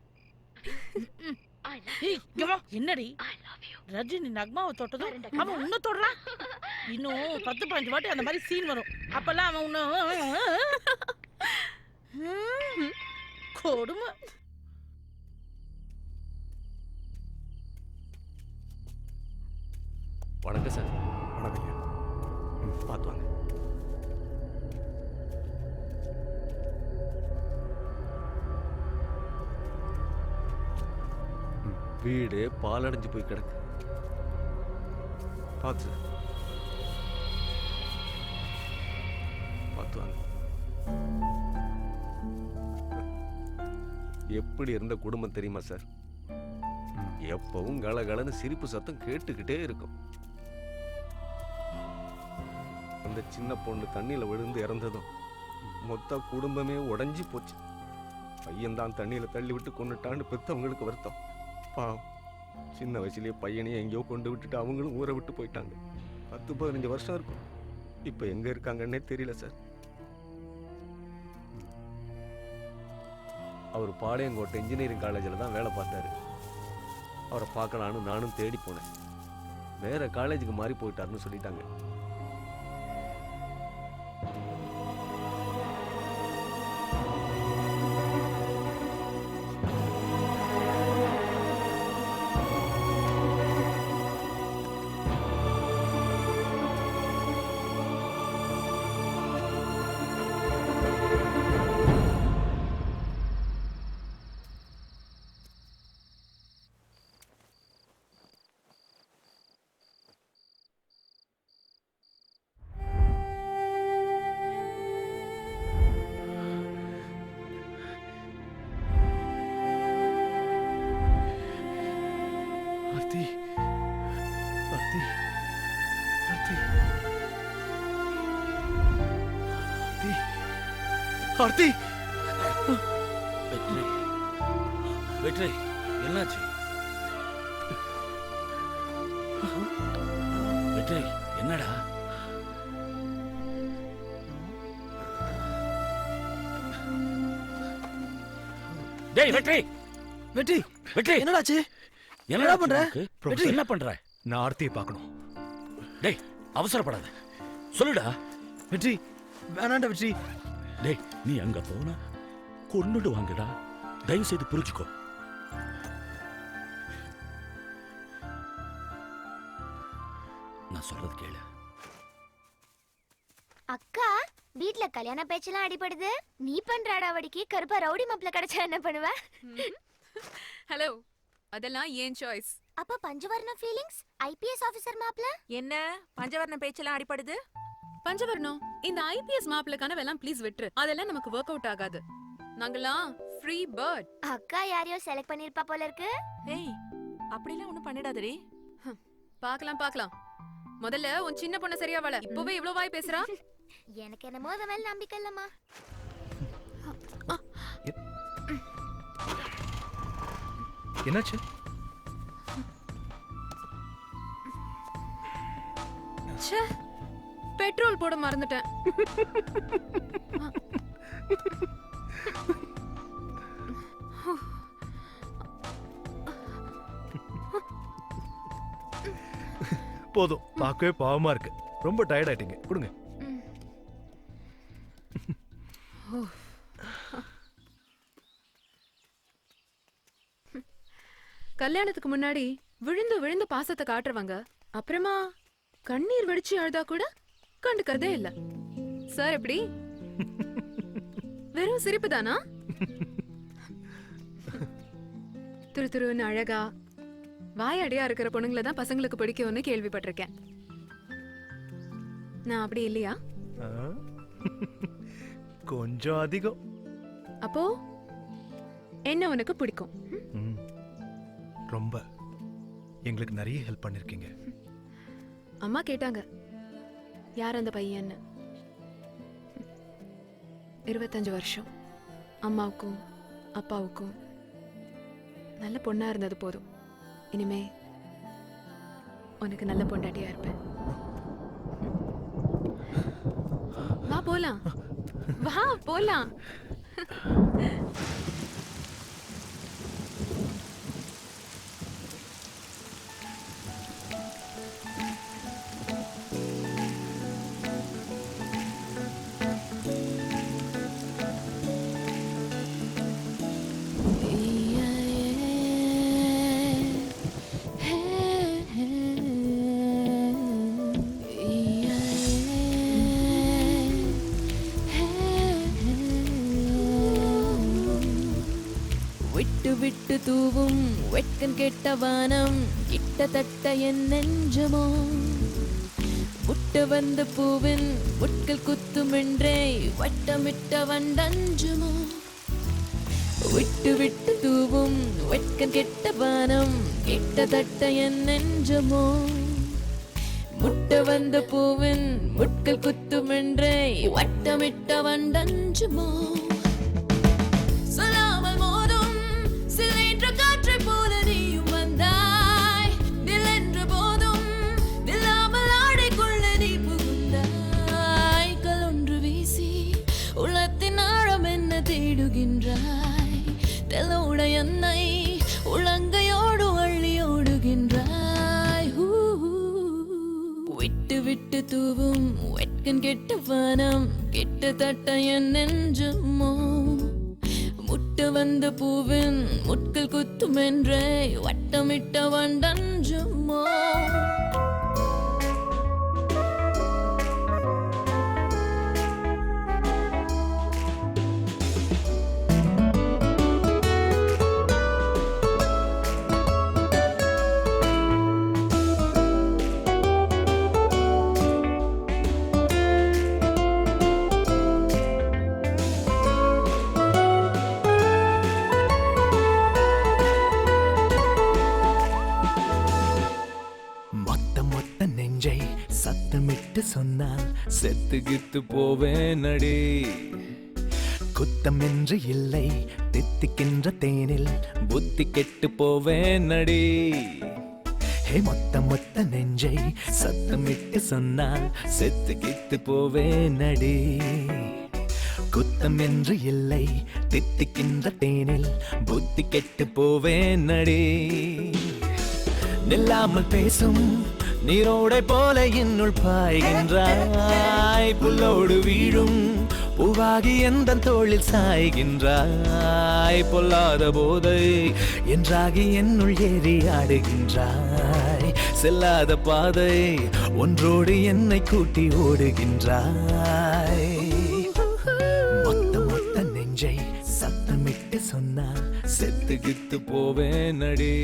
என்னடி ரஜினி நக்மாவை தொட்டதும் அவன் உன்ன தொடுறான். இன்னும் 10-15 வாட்டி அந்த மாதிரி சீன் வரும். அப்பெல்லாம் அவன் உன்ன கொடுமை. வணக்கம் சார். வணக்கம். பார்த்து வாங்க. வீடு பாலடைஞ்சு போய் கிடக்கு. பார்த்து பார்த்து வாங்க. எப்படி இருந்த குடும்பம் தெரியுமா சார்? எப்பவும் கலகலன்னு சிரிப்பு சத்தம் கேட்டுக்கிட்டே இருக்கும். அந்த சின்ன பொண்ணு தண்ணியில விழுந்து இறந்ததும் மொத்த குடும்பமே உடைஞ்சு போச்சு. பையன்தான் தண்ணியில தள்ளி விட்டு கொண்டுட்டான்னு பெத்தவங்களுக்கு வருத்தம். பாவம், சின்ன வயசுலயே பையனையும் எங்கேயோ கொண்டு விட்டுட்டு அவங்களும் ஊரை விட்டு போயிட்டாங்க. 10-15 வருஷம் இருக்கும். இப்ப எங்க இருக்காங்கன்னே தெரியல சார். அவர் பாளையங்கோட்டை இன்ஜினியரிங் காலேஜில் தான் வேலை பார்த்தாரு. அவரை பார்க்கலான்னு நானும் தேடி போனேன். வேற காலேஜுக்கு மாறி போயிட்டாருன்னு சொல்லிட்டாங்க. ஆர்த்தி, ஆர்த்தி, ஆர்த்தி, ஆர்த்தி, ஆர்த்தி. வெற்றி, வெற்றி, என்னாச்சு? வெற்றி, என்னடா? டேய் வெற்றி, வெற்றி, வெற்றி, என்னடாச்சு? என்னடா பண்ற? வெற்றி, என்ன பண்ற? நான் ஆர்த்தியை பார்க்கணும். டேய் அவசரப்படாத, சொல்லுடா. வெற்றி, வேணாண்டா வெற்றி. டேய் நீ அங்க போனா கொன்னுடுவாங்கடா. தயவு செய்து புரிஞ்சுக்கோ. நான் சொல்றது கேளு. அக்கா, வீட்ல கல்யாண பேச்செல்லாம் அடிபடுது. நீ பண்ற அடாவடிக்கு கருப்பா ரவுடி மாப்ள கிடைச்சா என்ன பண்ணுவ? ஹலோ, அதெல்லாம் ஏன் சாய்ஸ். அப்ப பஞ்சவர்ண ஃபீலிங்ஸ் ஐபிஎஸ் ஆபீசர் மாப்ள? என்ன பஞ்சவர்ண பேச்செல்லாம் அடிபடுது? பஞ்சவர்ணம், இந்த ஐபிஎஸ் மாப்பிள்ள கனவெல்லாம் ப்ளீஸ் விட்டுரு. அதெல்லாம் நமக்கு ஒர்க் அவுட் ஆகாது. நாங்கெல்லாம் ஃப்ரீ பேர்ட். அக்கா யாரையோ செலக்ட் பண்ணிருப்பா போல இருக்கு. ஏய், அப்படிலாம் ஒண்ணும் பண்ணிடாதடி. பார்க்கலாம் பார்க்கலாம். முதல்ல உன் சின்ன பொண்ணு சரியா வள. இப்பவே இவ்ளோ வாய் பேசுறா. எனக்கு என்னமோ அத மேல நம்பிக்கை இல்லம்மா. என்னாச்சு? ச்சே, பெட்ரோல் போட மறந்துட்டேன். போதும், பார்க்கவே பாவமா இருக்கு. ரொம்ப டயர்ட் ஆயிட்டீங்க. கொடுங்க. கல்யாணத்துக்கு முன்னாடி விழுந்து விழுந்து பாசத்தை காட்டுறவங்க அப்புறமா கண்ணீர் வடிச்சு அழுதா கூட கண்டுக்கறதே இல்ல. சார் எப்படி? வெறும் சிரிப்பு தானா? துரு துருன்னு அழகா வாயடியா இருக்கிற பொண்ணுங்களை தான் பசங்களுக்கு பிடிக்கும்னு கேள்விப்பட்டிருக்கேன். நான் அப்படி இல்லையா? கொஞ்சம் அதிகம். அப்போ என்ன உனக்கு பிடிக்கும்? ரொம்ப. எங்களுக்கு நிறைய ஹெல்ப் பண்ணிருக்கீங்க. அம்மா கேட்டாங்க யார் அந்த பையன்னு. 25 வருஷம் அம்மாவுக்கும் அப்பாவுக்கும் நல்ல பொண்ணா இருந்தது போதும். இனிமே உனக்கு நல்ல பொண்டாட்டியா இருப்பேன். வா போலாம், வா போலாம். விட்டு தூவும் வெட்கம் கெட்ட வானம் கிட்டத்தட்ட என் நெஞ்சமோ முட்ட வந்த பூவின் முட்கள் குத்துமென்றே வட்டமிட்ட வண்டஞ்சுமோ விட்டு விட்டு தூவும் வெட்கம் கெட்ட வானம் கிட்டத்தட்ட என் நெஞ்சமோ முட்ட வந்த பூவின் முட்கள் குத்துமென்றே வட்டமிட்ட வண்டஞ்சுமோ சொல்லாமல் மோதும் சிலைன்ற காற்றை போல நீயும் வந்தாய் நிலென்ற போதும் நில்லாமல் ஆடைக்குள்ள நீ புகுந்தாய் கலொன்று வீசி உள்ளத்தின் ஆழம் என்ன தேடுகின்றாய் தெல்லோட என்னை உளங்கையோடு அள்ளி ஓடுகின்றாய் விட்டு விட்டு தூவும் வெட்கம் கெட்ட வானம் கிட்டத்தட்ட என் நெஞ்சமோ முட்ட வந்த பூவின் முட்கள் குத்துமென்றே வட்டமிட்ட வண்டஞ்சுமோ சத்தமிட்டு சொன்னால் செத்துகித்து போவேன் அடி குத்தம் என்று இல்லை தித்திக்கின்ற தேனில் புத்தி கெட்டு போவேன் அடி மொத்த மொத்த நெஞ்சை சத்தமிட்டு சொன்னால் செத்துகித்து போவேன் அடி குத்தம் என்று இல்லை தித்திக்கின்ற தேனில் புத்தி கெட்டு போவேன் அடி நில்லாமல் பேசும் நீரோடை போல என்னுள் பாய்கின்றாய் புல்லோடு வீழும் பூவாகி எந்த தோளில் சாய்கின்றாய் பொல்லாத போதை என்றாகி என்னுள் ஏறி ஆடுகின்றாய் செல்லாத பாதை ஒன்றோடு என்னை கூட்டி ஓடுகின்றாய் மொத்த மொத்த நெஞ்சை சத்தமிட்டு சொன்னால் செத்துகித்து போவேன் அடி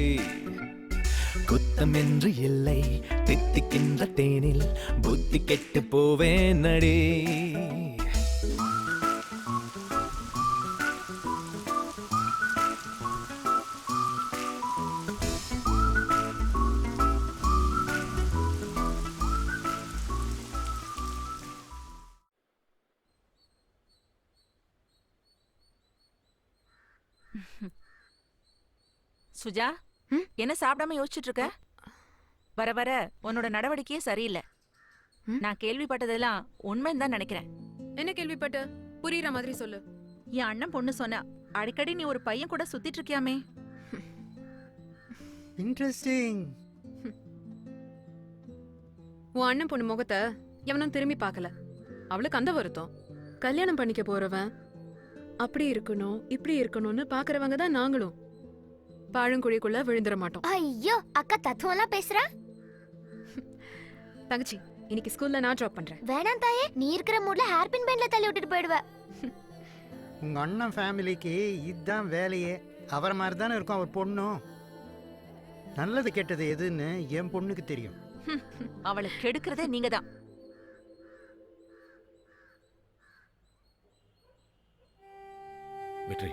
குத்தம் என்று இல்லை தித்திக்கின்ற தேனில் புத்தி கெட்டு போவேன் அடி சுஜா என்ன சாப்பிடாம யோசிச்சுட்டு இருக்க? வர வர உன்னோட நடவடிக்கையே சரியில்லை. நான் கேள்விப்பட்டதெல்லாம் உண்மைன்னு தான் நினைக்கிறேன். என்ன கேள்விப்பட்ட? புரியுற மாதிரி சொல்லு. என் அண்ணன் பொண்ணு சொன்னா அடிக்கடி நீ ஒரு பையன் கூட சுத்திட்டு இருக்கியாமே. இன்ட்ரெஸ்டிங். உன் அண்ணன் பொண்ணு முகத்தை எவனும் திரும்பி பார்க்கல. அவளுக்கு அந்த வருத்தம். கல்யாணம் பண்ணிக்க போறவன் அப்படி இருக்கணும் இப்படி இருக்கணும்னு பாக்குறவங்க தான் நாங்களும். பாழங்குழிக்குள்ள விழுந்துட மாட்டோம். ஐயோ அக்கா தத்துவம்லாம் பேசுற. தங்கச்சி இன்னைக்கு ஸ்கூல்ல நான் டிராப் பண்றேன். வேணாம் தாயே, நீ இருக்கிற மூட்ல ஹேர்பின் பெயிண்ட்ல தள்ளி விட்டுட்டு போயிடுவ. உங்க அண்ணன் ஃபேமிலிக்கு இதுதான் வேலையே. அவரை மாதிரி தானே இருக்கும் அவர் பொண்ணும். நல்லது கெட்டது எதுன்னு என் பொண்ணுக்கு தெரியும். அவளை கெடுக்கிறதே நீங்க தான். வெற்றி,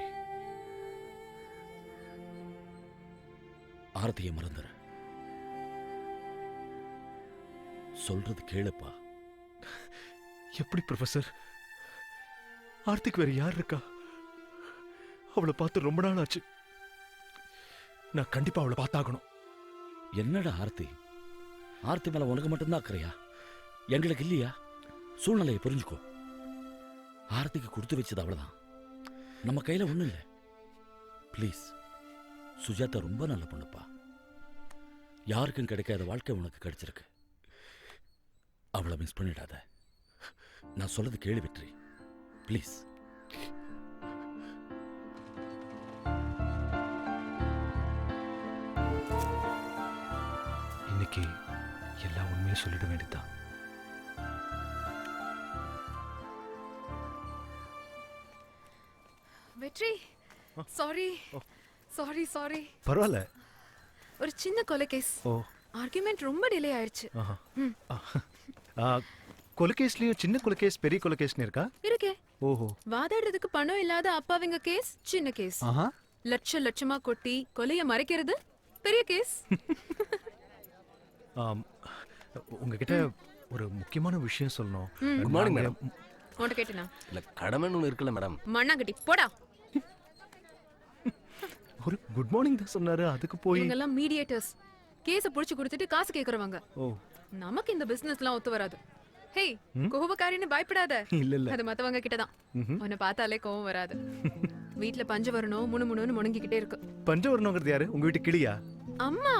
ஆரத்தியை மறந்துற. சொல்றது கேளுப்பா. எப்படி ப்ரொஃபசர்? ஆர்த்திக்கு வேற யார் இருக்கா? அவளை பார்த்து ரொம்ப நாள் ஆச்சு. நான் கண்டிப்பா அவளை பார்த்தாகணும். என்னடா ஆர்த்தி? ஆர்த்தி மேல உனக்கு மட்டும்தான் அக்கறையா? எங்களுக்கு இல்லையா? சூழ்நிலையை புரிஞ்சுக்கோ. ஆர்த்திக்கு கொடுத்து வச்சது அவ்வளவுதான். நம்ம கையில ஒண்ணும் இல்லை. ப்ளீஸ், சுஜாதா ரொம்ப நல்ல பொண்ணுப்பா. யாருக்கும் கிடைக்காத வாழ்க்கை உனக்கு கிடைச்சிருக்கு. அவளை மிஸ் பண்ணிடாத. நான் சொல்லது கேளு வெற்றி, ப்ளீஸ். இன்னைக்கு எல்லா உண்மையும் சொல்லிட வேண்டியதுதான். வெற்றி, சாரி சாரி சாரி. பரவாயில்ல. ஒரு சின்ன கொலை கேஸ். ஓ. ஆர்குமெண்ட் ரொம்ப டிலே ஆயிடுச்சு. கொலைகேஸ்லயும் சின்ன கொலைகேஸ் பெரிய கொலைகேஸ்னு இருக்கா? இருக்கே. ஓஹோ. வாதாடுறதுக்கு பணம் இல்லாத அப்பாவிங்க கேஸ் சின்ன கேஸ். லட்சமா கொட்டி கொலைய மறைக்கிறது பெரிய கேஸ். உங்ககிட்ட ஒரு முக்கியமான விஷயம் சொல்லணும். Good morning madam. உன்கிட்ட கேட்டேனா? இல்ல கடமைன்னு ஒன்று இருக்குல்ல மேடம். மண்ணாங்கட்டி போடா. ஒரு குட் மார்னிங் தான் சொன்னாரு, அதுக்கு போய் இவங்க எல்லாம் மீடியேட்டர்ஸ். கேஸ புடிச்சு கொடுத்துட்டு காசு கேக்குறவங்க. ஓ. நமக்கு இந்த பிசினஸ்லாம் ஒத்து வராது. ஹே, கோபக்காரின்னு பயப்படாத. இல்ல அது மத்தவங்க கிட்ட தான். உன்னை பார்த்தாலே கோவம் வராது. வீட்ல பஞ்சு வரணும் முணுமுணுன்னு முணங்கிக்கிட்டே இருக்கு. பஞ்சு வரணுங்கிறது யாரு? உங்க வீட்டு கிளியா? அம்மா.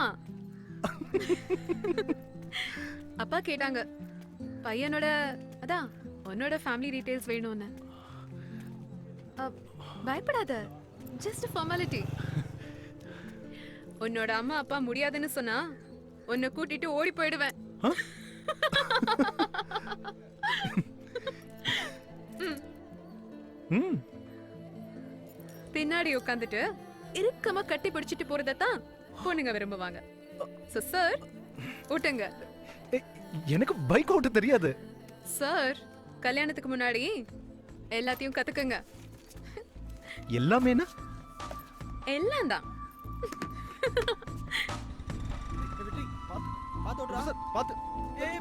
அப்பா கேட்டாங்க பையனோட அதான் உன்னோட ஃபேமிலி டீடைல்ஸ் வேணும்னு. பயப்படாத, ஜஸ்ட் ஃபார்மாலிட்டி. உன்னோட அம்மா அப்பா முடியாதுன்னு சொன்னா உன்னை கூட்டிட்டு ஓடி போயிடுவேன். பின்னாடி உட்காந்துட்டு இறுக்கமா கட்டி பிடிச்சிட்டு போறதான் பொண்ணுங்க விரும்புவாங்க. சார் ஓட்டுங்க. எனக்கு பைக் ஓட்ட தெரியாது சார். கல்யாணத்துக்கு முன்னாடி எல்லாத்தையும் கத்துக்குங்க. எல்லாமேனா? எல்லாம் தான். பாத்து. ஏய்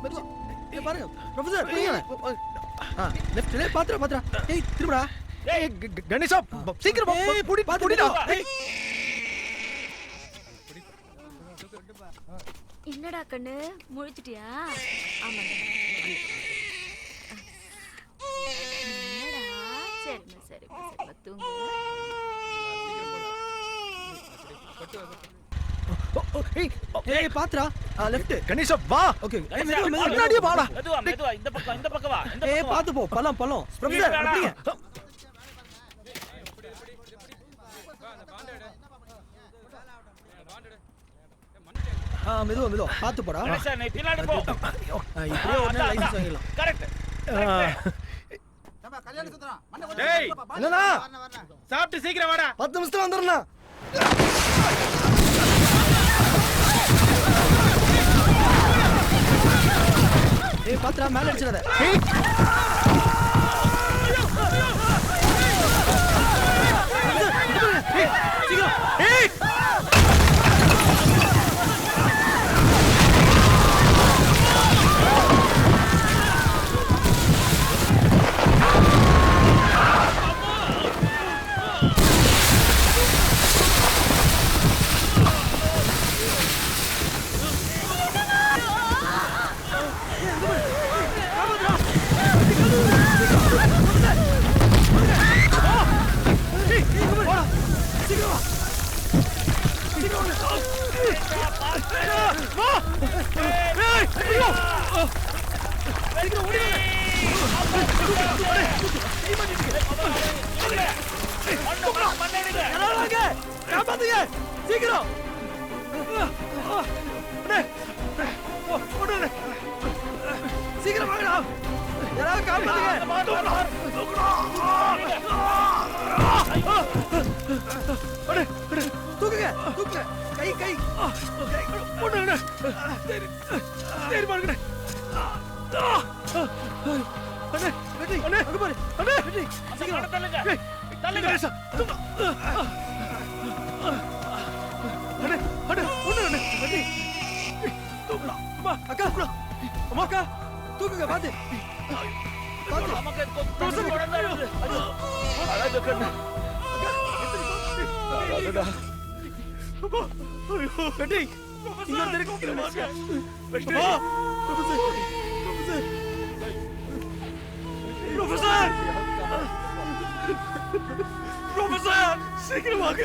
பாருங்க ப்ரொஃபசர் லெஃப்ட்ல பாத்துடா. ஏய் திரும்படா. ஏய் கணேஷா சீக்கிரம் ஏய் புடி புடிடா. என்னடா கண்ணு முழிச்சிட்டியா? ஆமாடா. என்னடா? சரிம்மா தூங்கு. ஏய் பாத்துடா. லெஃப்ட். கணேஷா வா. ஓகே. முன்னாடியே வாடா. மெதுவா இந்த பக்கம் வா. ஏய் பாத்து போ. பழம் ப்ரொஃபசர் அப்படியே. மெதுவா பாத்து போடா. நீ பின்னாடி போ. இப்படியே ஒரு லைசன்ஸ் வாங்கிடலாம். கரெக்ட். டேய் என்னடா சாப்பிட்டு சீக்கிரம் வாடா. 10 நிமிஷத்துல வந்துறலாம். ஏய் பாத்துடா மேல அடிச்சிடாத. சீக்கிரம். ஏய் சீக்கிரம். சீக்கிரம் வாங்கடா. யாராவது காப்பாத்துங்க. தூக்குங்க. கை பொண்ணு. சரி பாருங்க. அண்ணே அங்க பாரு. அண்ணே சீக்கிரம் தள்ளுங்க. அக்கா தூக்குங்க. பாத்து ப்ரொஃபசர் சீக்கிரம் வாங்க.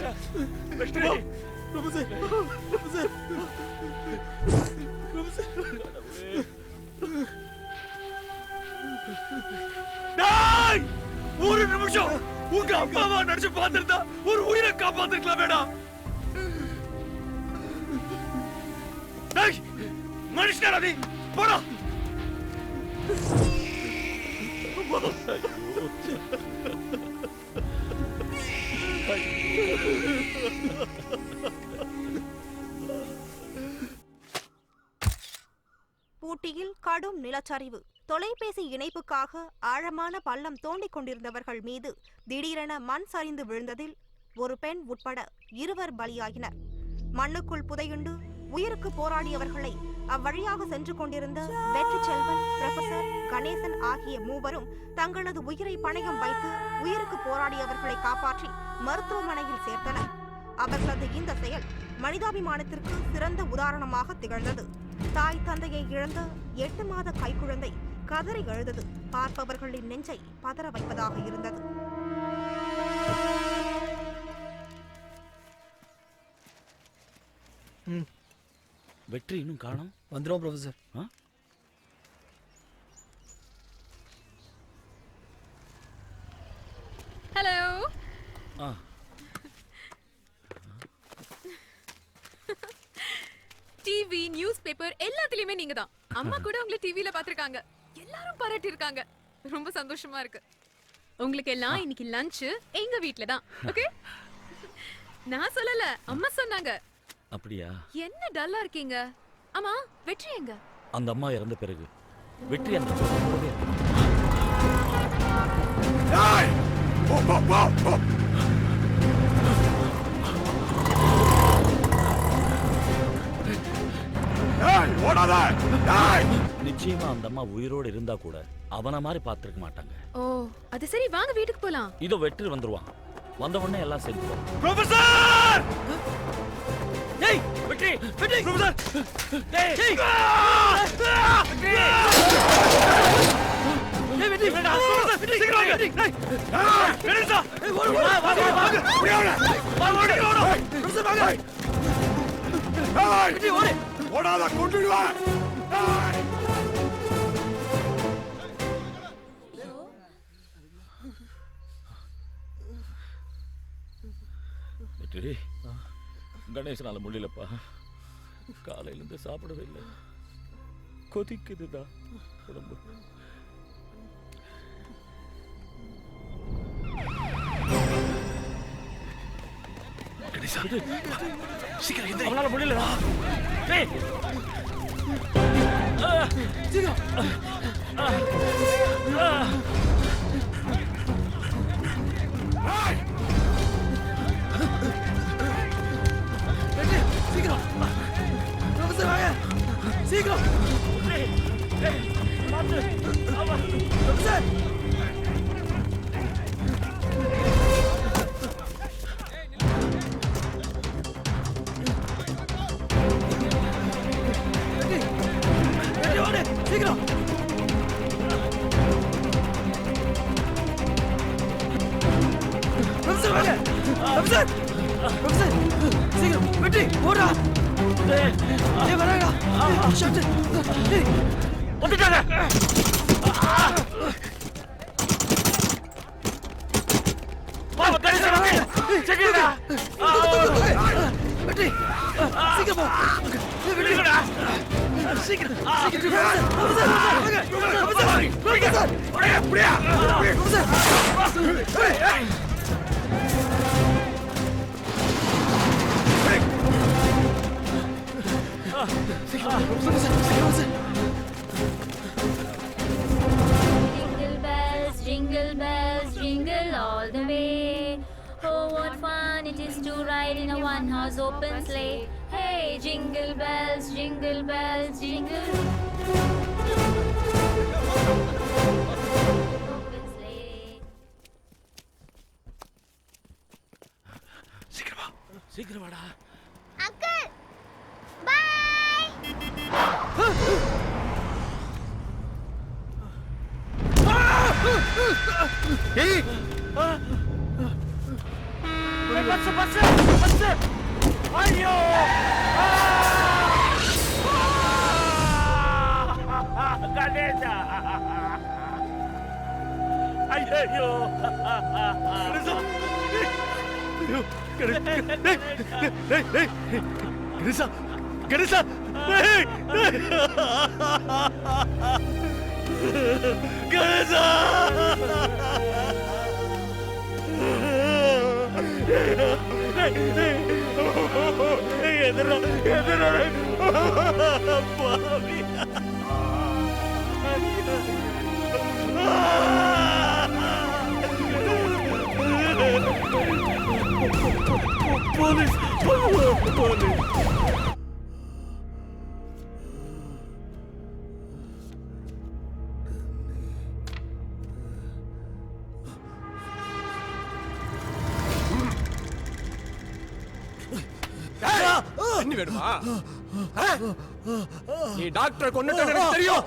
ஒரு நிமிஷம் உங்க அப்பாவா நடிச்சு பார்த்திருந்தா ஒரு உயிரை காப்பாத்திருக்கலாம் வேண்டாம். மனுஷனா நீ போடா. ஐயோ பகுதியில் கடும் நிலச்சரிவு. தொலைபேசி இணைப்புக்காக ஆழமான பள்ளம் தோண்டிக் கொண்டிருந்தவர்கள் மீது திடீரென மண் சரிந்து விழுந்ததில் ஒரு பெண் உட்பட 2 பலியாகினர். மண்ணுக்குள் புதையுண்டு உயிருக்கு போராடியவர்களை அவ்வழியாக சென்று கொண்டிருந்த வெற்றி செல்வன், புரொஃபசர் கணேசன் ஆகிய மூவரும் தங்களது உயிரை பணயம் வைத்து உயிருக்கு போராடியவர்களை காப்பாற்றி மருத்துவமனையில் சேர்த்தனர். அவர்களது இந்த செயல் மனிதாபிமானத்திற்கு சிறந்த உதாரணமாக திகழ்ந்தது. தாய் தந்தையை இழந்த 8 மாத கைக்குழந்தை கதறி எழுந்தது பார்ப்பவர்களின் நெஞ்சை பதற வைப்பதாக இருந்தது. வெற்றி இன்னும் காணோம். வந்துடும் professor. Hello. TV, news paper எல்லாத்துலயுமே நீங்க தான். அம்மா கூட உங்களை டிவில பாத்திருக்காங்க. எல்லாரும் பாராட்டி இருக்காங்க. ரொம்ப சந்தோஷமா இருக்கு. உங்களுக்கு எல்லாம் இன்னைக்கு லஞ்ச் எங்க வீட்ல தான். ஓகே? நான் சொல்லல, அம்மா சொன்னாங்க. அப்படியா? என்ன டல்லா இருக்கீங்க? அம்மா, வெற்றி எங்க? அந்த அம்மா இறந்த பிறகு வெற்றி அந்த நிச்சயமா அந்த அம்மா உயிரோடு இருந்தா கூட அவன மாதிரி பார்த்திருக்க மாட்டாங்க. ஓ, அது சரி, வாங்க வீட்டுக்கு போலாம். இதோ வெற்றி வந்துருவான். வந்த உடனே எல்லாம் செஞ்சுருவோம். ப்ரொஃபசர்! டேய், வெற்றி! வெற்றி! ப்ரொஃபசர்! டேய்! டேய்! வெற்றி! டேய், வெற்றி! ப்ரொஃபசர்! வெற்றி! சீக்கிரம் வாங்க! டேய்! வெற்றி! வா வா வா! ஓடு! வா ஓடு! ப்ரொஃபசர் வாங்க! வெற்றி ஓடு! ஓடாத கொன்றுடுவா! வெற்றி, கணேசனால முடியலப்பா. காலையில இருந்து சாப்பிடவே இல்லை. கொதிக்குதுதான் உடம்பு. கணேசா, சீக்கிரம் எந்திரி. அவனால முடியல. டேய்! சீக்கிரம்! சீக்கிரம்! ப்ரொஃபசர் வாங்க! சீக்கிரம்! மாத்து! ப்ரொஃபசர்! சீக்கிரம்! ப்ரொஃபசர் வாங்க! ப்ரொஃபசர்! ப்ரொஃபசர்! சீக்கிரம்! வெற்றி! ஓடுடா! டேய் வரடா! ஷாட்! டேய்! வந்துட்டாங்க! வா கணேசா வாங்க! சீக்கிரம்டா! வெற்றி! சீக்கிரம் போ! வெற்றிடா! சீக்கிரம்! சீக்கிரம்! ப்ரொஃபசர்! வாங்க! ப்ரொஃபசர்! ப்ரொஃபசர்! ஓடியா! ஓடியா! ப்ரொஃபசர்! ஏய்! Jingle bells, jingle bells, jingle all the way. Oh, what fun it is to ride in a one-horse open sleigh. Hey, jingle bells, jingle bells, jingle. Open sleigh. சீக்கிரம் வாடா. Uncle bye. ஏய்! Bus bus bus! ஐயோ! கணேசா! ஐயோ! கணேசா! கணேசா! கணேசா! கணேசா! எதிரா எதிரா பாவி police police. என்ன வேணுமா? நீ டாக்டரை கொன்னுட்டேன்னு எனக்கு தெரியும்.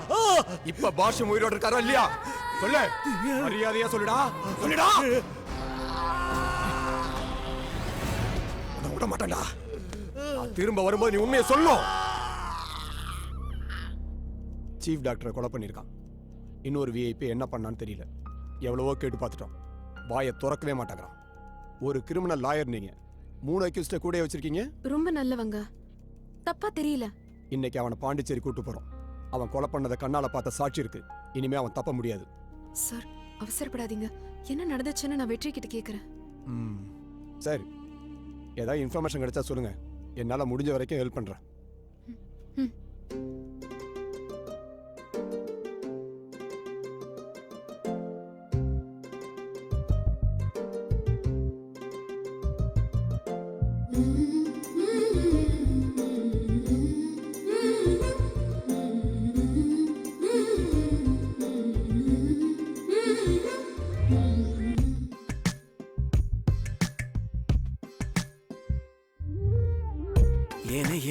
இப்ப பாஷம் உயிரோட இருக்காரா இல்லையா? சொல்லு, மரியாதையா சொல்லுடா, சொல்லுடா. விட மாட்டேன்டா. திரும்ப வரும்போது நீ உண்மையை சொல்லும். சீஃப் டாக்டரை கொலை பண்ணிருக்கான். இன்னொரு விஐபி என்ன பண்ணான்னு தெரியல. எவ்வளவோ கேட்டு பார்த்துட்டோம். வாயை திறக்கவே மாட்டேங்கிறான். ஒரு கிரிமினல் லாயர் நீங்க. 3 அக்யூஸ்ட கூட வச்சிருக்கீங்க. ரொம்ப நல்லவங்க. தப்பா தெரியல. இன்னைக்கு அவனை பாண்டிச்சேரி கூட்டு போறோம். அவன் கொலை பண்ணதை கண்ணால பார்த்த சாட்சி இருக்கு. இனிமே அவன் தப்ப முடியாது. சார், அவசரப்படாதீங்க. என்ன நடந்துச்சுன்னு நான் வெற்றி கிட்ட கேக்குறேன். சரி, ஏதாவது இன்ஃபர்மேஷன் கிடைச்சா சொல்லுங்க. என்னால முடிஞ்ச வரைக்கும் ஹெல்ப் பண்றேன்.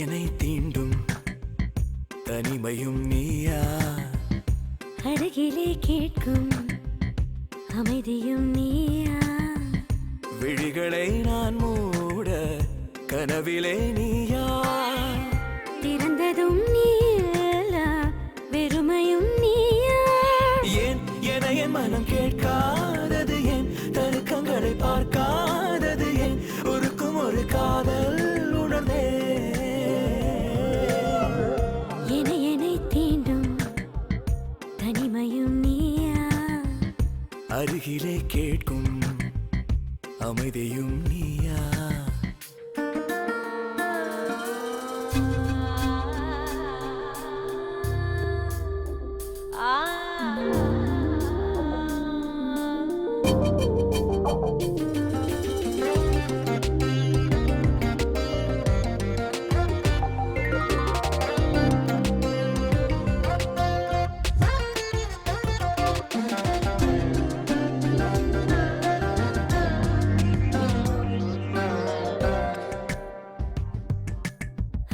என்னை தீண்டும் தனிமையும் நீயா, அருகிலே கேட்கும் அமைதியும் நீயா, விழிகளை நான் மூட கனவிலே நீயா, திறந்ததும் நீயா, வெறுமையும் நீயா. ஏன் என என் மனம் கேட்காதது, ஏன் தருக்கங்களை பார்க்காதது, ஏன் ஒருக்கும் ஒரு காதல் உணர்ந்தே. என்னை தீண்டும் தனிமையும் நீயா, அருகிலே கேட்கும் அமைதியும் நீயா.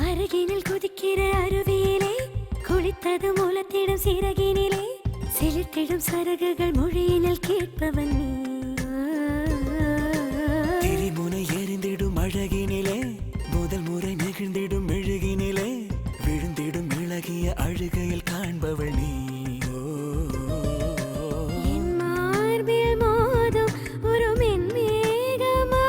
அருகினில் குதிக்கிற அருவியிலே, குளித்தது மூலத்திடும் சிறகினிலே, செலுத்திடும் சரகுகள் மொழியினில் கேட்பவன் நீ. திரிமுனை எரிந்திடும் அழகினிலே, முதல் முறை நெகிழ்ந்திடும் மெழுகினிலே, விழுந்திடும் இளகிய அழுகையில் காண்பவள் நீ. என் மார்பில் மோதும் ஒரு மென்மேகமானாய்,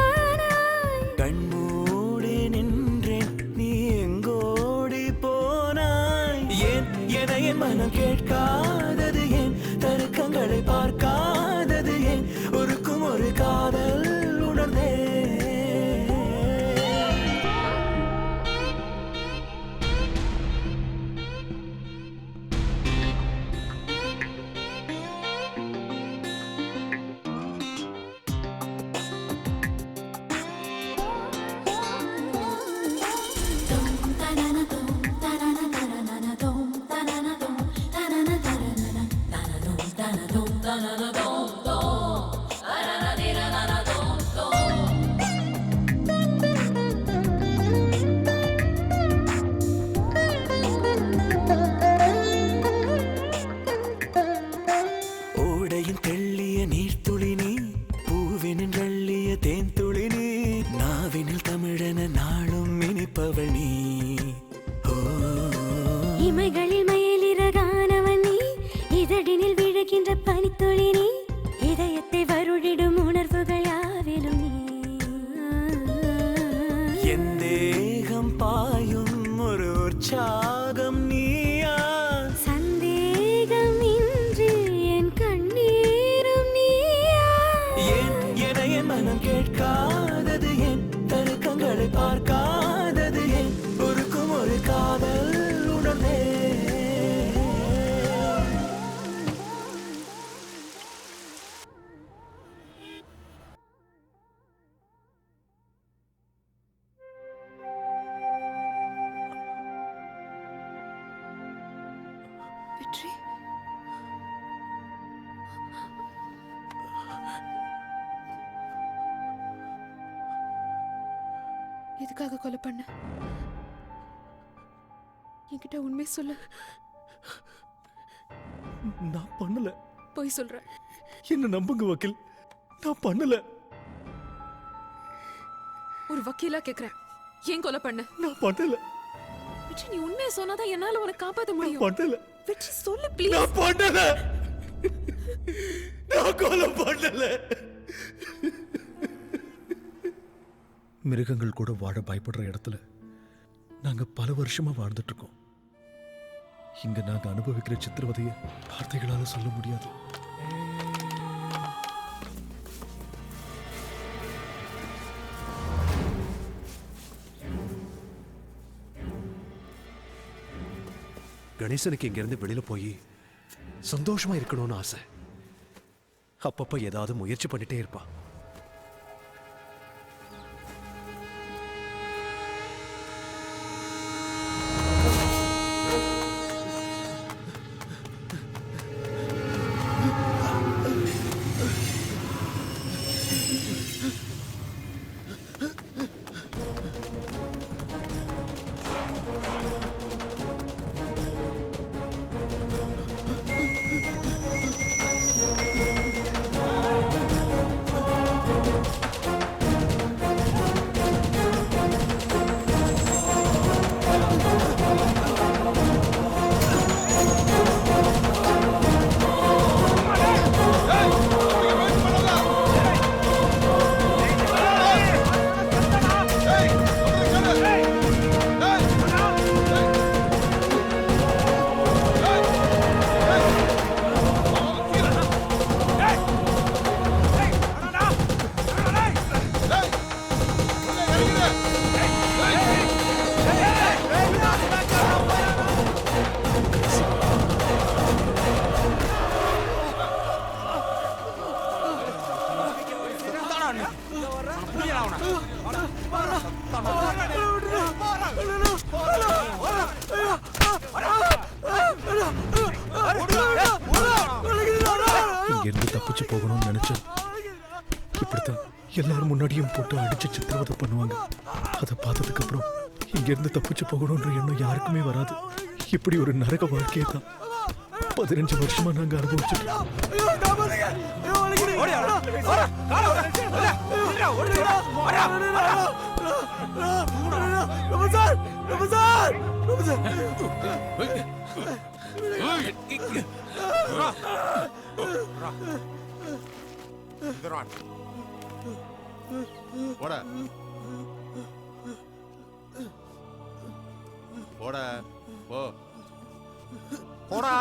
கண்மூடி நின்றேன், நீ எங்கோடி போனாய். ஏன் என என் மனம் கேட்காதது, ஏன் தருக்கங்களை பார்க்காதது, ஏன் ஒருக்கும் ஒரு காதல் உணர்ந்தே. ஓடையின் தெள்ளிய நீர்த்துளி நீ, பூவினில் அள்ளிய தேன்துளி நீ, நாவினில் தமிழன நாளும் இனிப்பவள் நீ. இமைகளில் மயிலிறகானவன் நீ, இதழினில் விழுகின்ற பனித்துளி நீ, எதுக்காக கொலை பண்ண? என்கிட்ட உண்மை சொல்லு. நான் பண்ணல. போய் சொல்ற. என்ன நம்புங்க வக்கீல், நான் பண்ணல. ஒரு வக்கீலா கேக்குறேன், ஏன் கொலை பண்ண? நான் பண்ணல. வெற்றி, நீ உண்மையை சொன்னாதான் என்னால உனக்கு காப்பாத்த முடியும். பண்ணல. வெற்றி, சொல்லு ப்ளீஸ். நான் பண்ணல. நான் கொலை பண்ணல. மிருகங்கள் கூட வாழ பயப்படுற இடத்துல நாங்க பல வருஷமா வாழ்ந்துட்டு இருக்கோம். இங்க நாங்க அனுபவிக்கிற சித்திரவதையை வார்த்தைகளால சொல்ல முடியாது. கணேசனுக்கு இங்க இருந்து வெளியில போய் சந்தோஷமா இருக்கணும்னு ஆசை. அப்பப்ப ஏதாவது முயற்சி பண்ணிட்டே இருப்பான். இங்கிருந்து தப்பிச்சு போகணும்னு நினைச்சேன். இப்படித்தான் எல்லாரும் முன்னாடியும் போட்டு அடிச்சு சித்திரவதை பண்ணுவாங்க. அதை பார்த்ததுக்கு அப்புறம் இங்கிருந்து தப்பிச்சு போகணும்ன்ற எண்ணம் யாருக்குமே வராது. இப்படி ஒரு நரக வாழ்க்கையை தான் 15 வருஷமா நாங்க அனுபவிச்சுட்டு. போடா போடா போ போடா.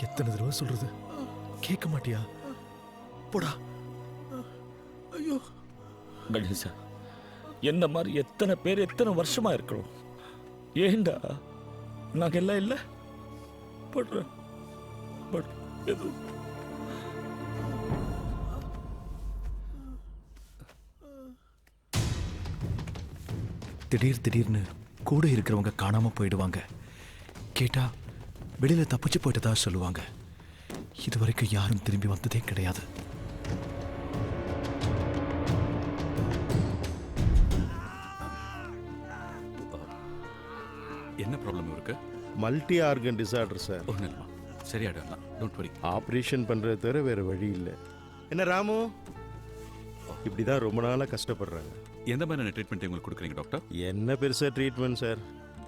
எத்தனை தடவை சொல்றது, கேட்க மாட்டியா? போடா. ஐயோ கணேசா, என்ன மாதிரி எத்தனை பேர் எத்தனை வருஷமா இருக்கிறோம். ஏண்டா நாங்க எல்லாம் இல்ல படுற திடீர்னு கூட இருக்கிறவங்க காணாம போயிடுவாங்க. கேட்டா வெளியில தப்பிச்சு போயிட்டதா சொல்லுவாங்க. இதுவரைக்கும் யாரும் திரும்பி வந்ததே கிடையாது. என்ன ப்ராப்ளம் இருக்கு? Multi organ disorder sir. ஒன்றும் இல்லைம்மா, சரியாயிடலாம், டோன்ட் வரி. ஆப்ரேஷன் பண்ணுறது தவிர வேறு வழி இல்லை. என்ன ராமு, இப்படி தான் ரொம்ப நாளாக கஷ்டப்படுறாங்க. எந்த மாதிரியான ட்ரீட்மெண்ட் உங்களுக்கு கொடுக்குறீங்க டாக்டர்? என்ன பெருசாக ட்ரீட்மெண்ட் சார்,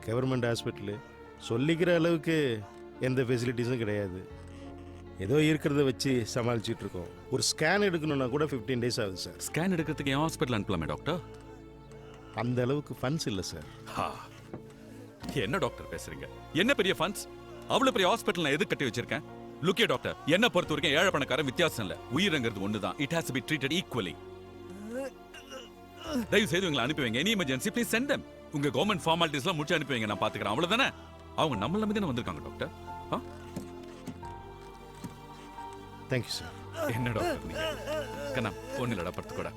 கவர்மெண்ட் ஹாஸ்பிட்டலு சொல்லிக்கிற அளவுக்கு எந்த ஃபெசிலிட்டிஸும் கிடையாது. ஏதோ இருக்கிறத வச்சு சமாளிச்சுட்டு இருக்கோம். ஒரு ஸ்கேன் எடுக்கணும்னா கூட 15 days ஆகுது சார். ஸ்கேன் எடுக்கிறதுக்கு என் ஹாஸ்பிட்டல் அனுப்பலாமே டாக்டர்? அந்த அளவுக்கு ஃபண்ட்ஸ் இல்லை சார். என்ன டாக்டர் பேசுறீங்க? என்ன பெரிய ஃபண்ட்ஸ்? அவ்வளவு பெரிய ஹாஸ்பிட்டல் நான் எது கட்டி வச்சிருக்கேன்? லுக்கே டாக்டர், என்ன பொறுத்த வரைக்கும் ஏழை பணக்காரன் வித்தியாசம் இல்லை. உயிரங்கிறது ஒண்ணுதான். It has to be treated equally. தயவு செய்து உங்களை அனுப்பி வைங்க. Any emergency please send them. உங்க கவர்மெண்ட் ஃபார்மாலிட்டிஸ்லாம் முடிச்சு அனுப்பி வைங்க, நான் பாத்துக்கிறேன். அவ்வளவுதானே? அவங்க நம்மள நம்பி தானே வந்திருக்காங்க டாக்டர். Thank you sir. என்ன டாக்டர் நீங்க? கண்ணா ஒன்னும் இல்லடா, படுத்து கூட.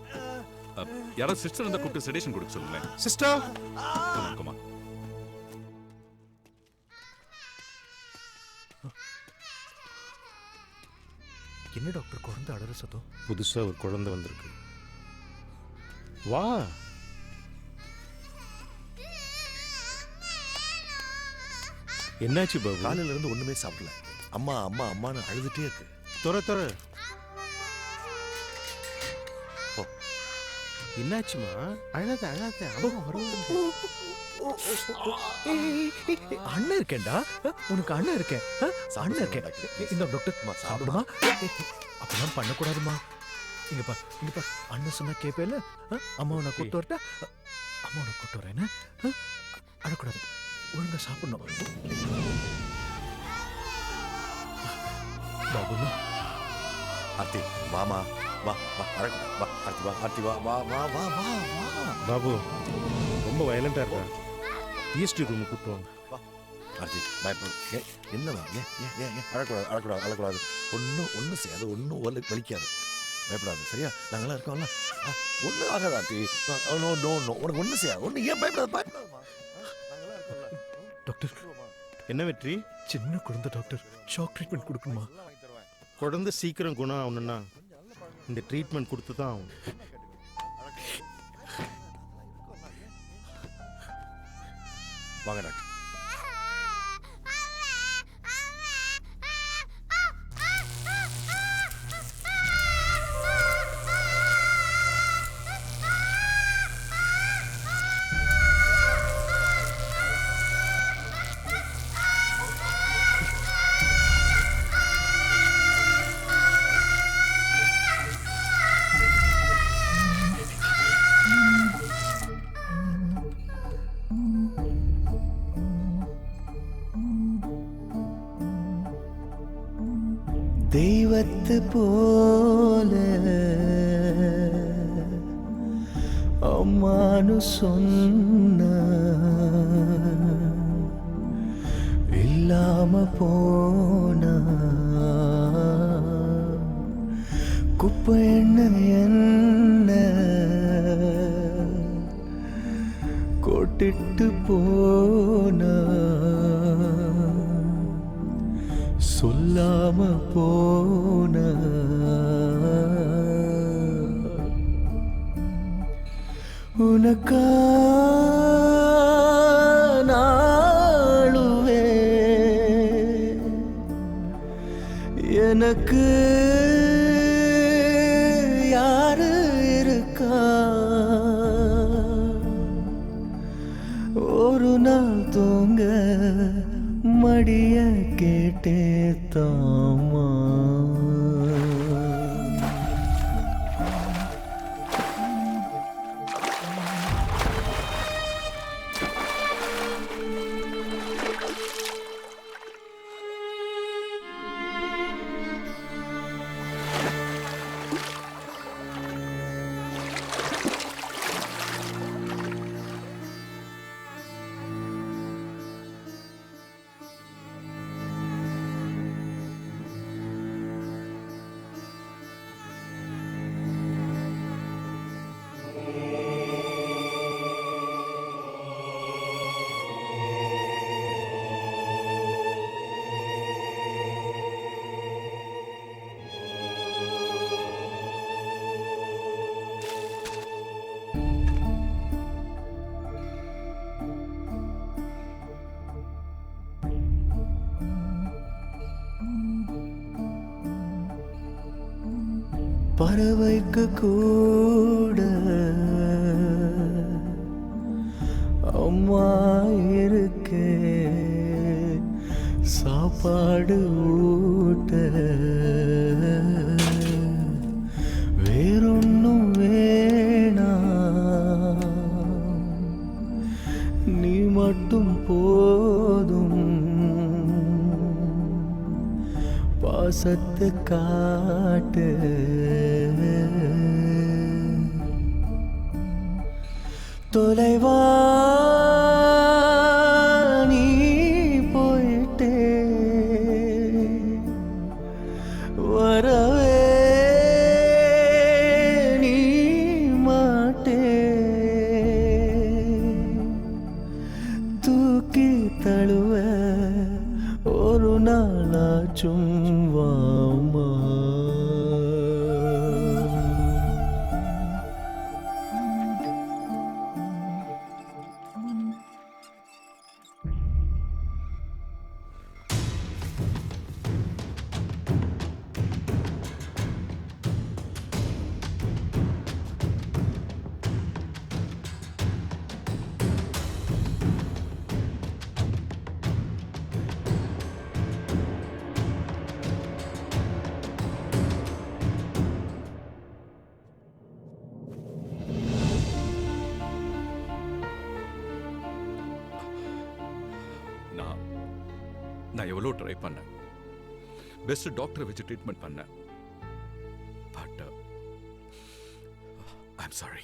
யாராவது சிஸ்டர் இருந்தா கூப்பிட்டு செடேஷன் கொடுக்க சொல்லுங்க. Sister comma. என்ன டாக்டர் குழந்தை அடற சத்தம்? புதுசா ஒரு குழந்தை வந்திருக்கு. வா. என்னாச்சு பாபு? காலையில இருந்து ஒண்ணுமே சாப்பிடல. அம்மா அம்மா அம்மான்னு அழுதுட்டே இருக்கு. தொற என்னாச்சுமா? அழாத அம்மா வருவாங்க. அண்ணன் இருக்கேன்டா, உனக்கு அண்ணன் இருக்கேன். அண்ணன் இருக்கேன். இந்த டாக்டர் சாப்பிடுமா? அப்பெல்லாம் பண்ணக்கூடாதுமா. இங்கப்பா அண்ணன் சொன்னா கேப்பேல. அம்மாவை நான் கூட்டு வரட்டா? அம்மாவை நான் கூட்டு வரேன். அழக்கூடாது, ஒழுங்கா சாப்பிடணும். பாபுண்ணா ஆர்த்தி வாமா, வா வா வா ஆர்த்தி வா, ஆர்த்தி வா வா வா வா வா வா. பாபு ரொம்ப வயலண்டா இருக்கா? ஈஸ்ட் ரூம் கூப்பிட்டு வாங்க. ஆர்த்தி பயப்பட என்னவா? ஏன் அழக்கூடாது. ஒன்றும் செய்யாது, ஒன்றும் வலிக்காது. பயப்படாது, சரியா? நாங்களாம் இருக்கோம்ல, ஒன்றும் ஆகாது ஆர்த்தி. நோ உனக்கு ஒன்றும் செய்யாது. ஒன்றும் ஏன் பயப்படாதுமா. டாக்டர் என்ன வெற்றி? சின்ன குழந்தை டாக்டர், ஷாக் ட்ரீட்மெண்ட் கொடுக்கணுமா? குழந்தை சீக்கிரம் குணம் ஆகணும்னா இந்த ட்ரீட்மெண்ட் கொடுத்து தான் ஆகும். வாங்க டாக்டர். தெய்வத்து போல அம்மானு சொன்ன இல்லாம போனா குப்பை என்ன கொட்டிட்டு போனா சொல்லாம போன உனக்கா நாளுவே எனக்கு யாரு இருக்கா? ஒரு நாள் தூங்க மடிய கேட்டே தாமா. பறவைக்கு கூட அம்மா இருக்கே, சாப்பாடு ஊட்ட வேறொன்னும் வேணாம், நீ மட்டும் போதும் பாசத்தை காட்டு. தொலைவா நீ போயிட்டே வரவே நீ மாட்டே தூக்கி தழுவ ஒரு நாளாச்சும் வாமா நான் எவ்வளோ ட்ரை பண்ணேன், பெஸ்ட் டாக்டரை வச்சு ட்ரீட்மெண்ட் பண்ணேன். But I am sorry.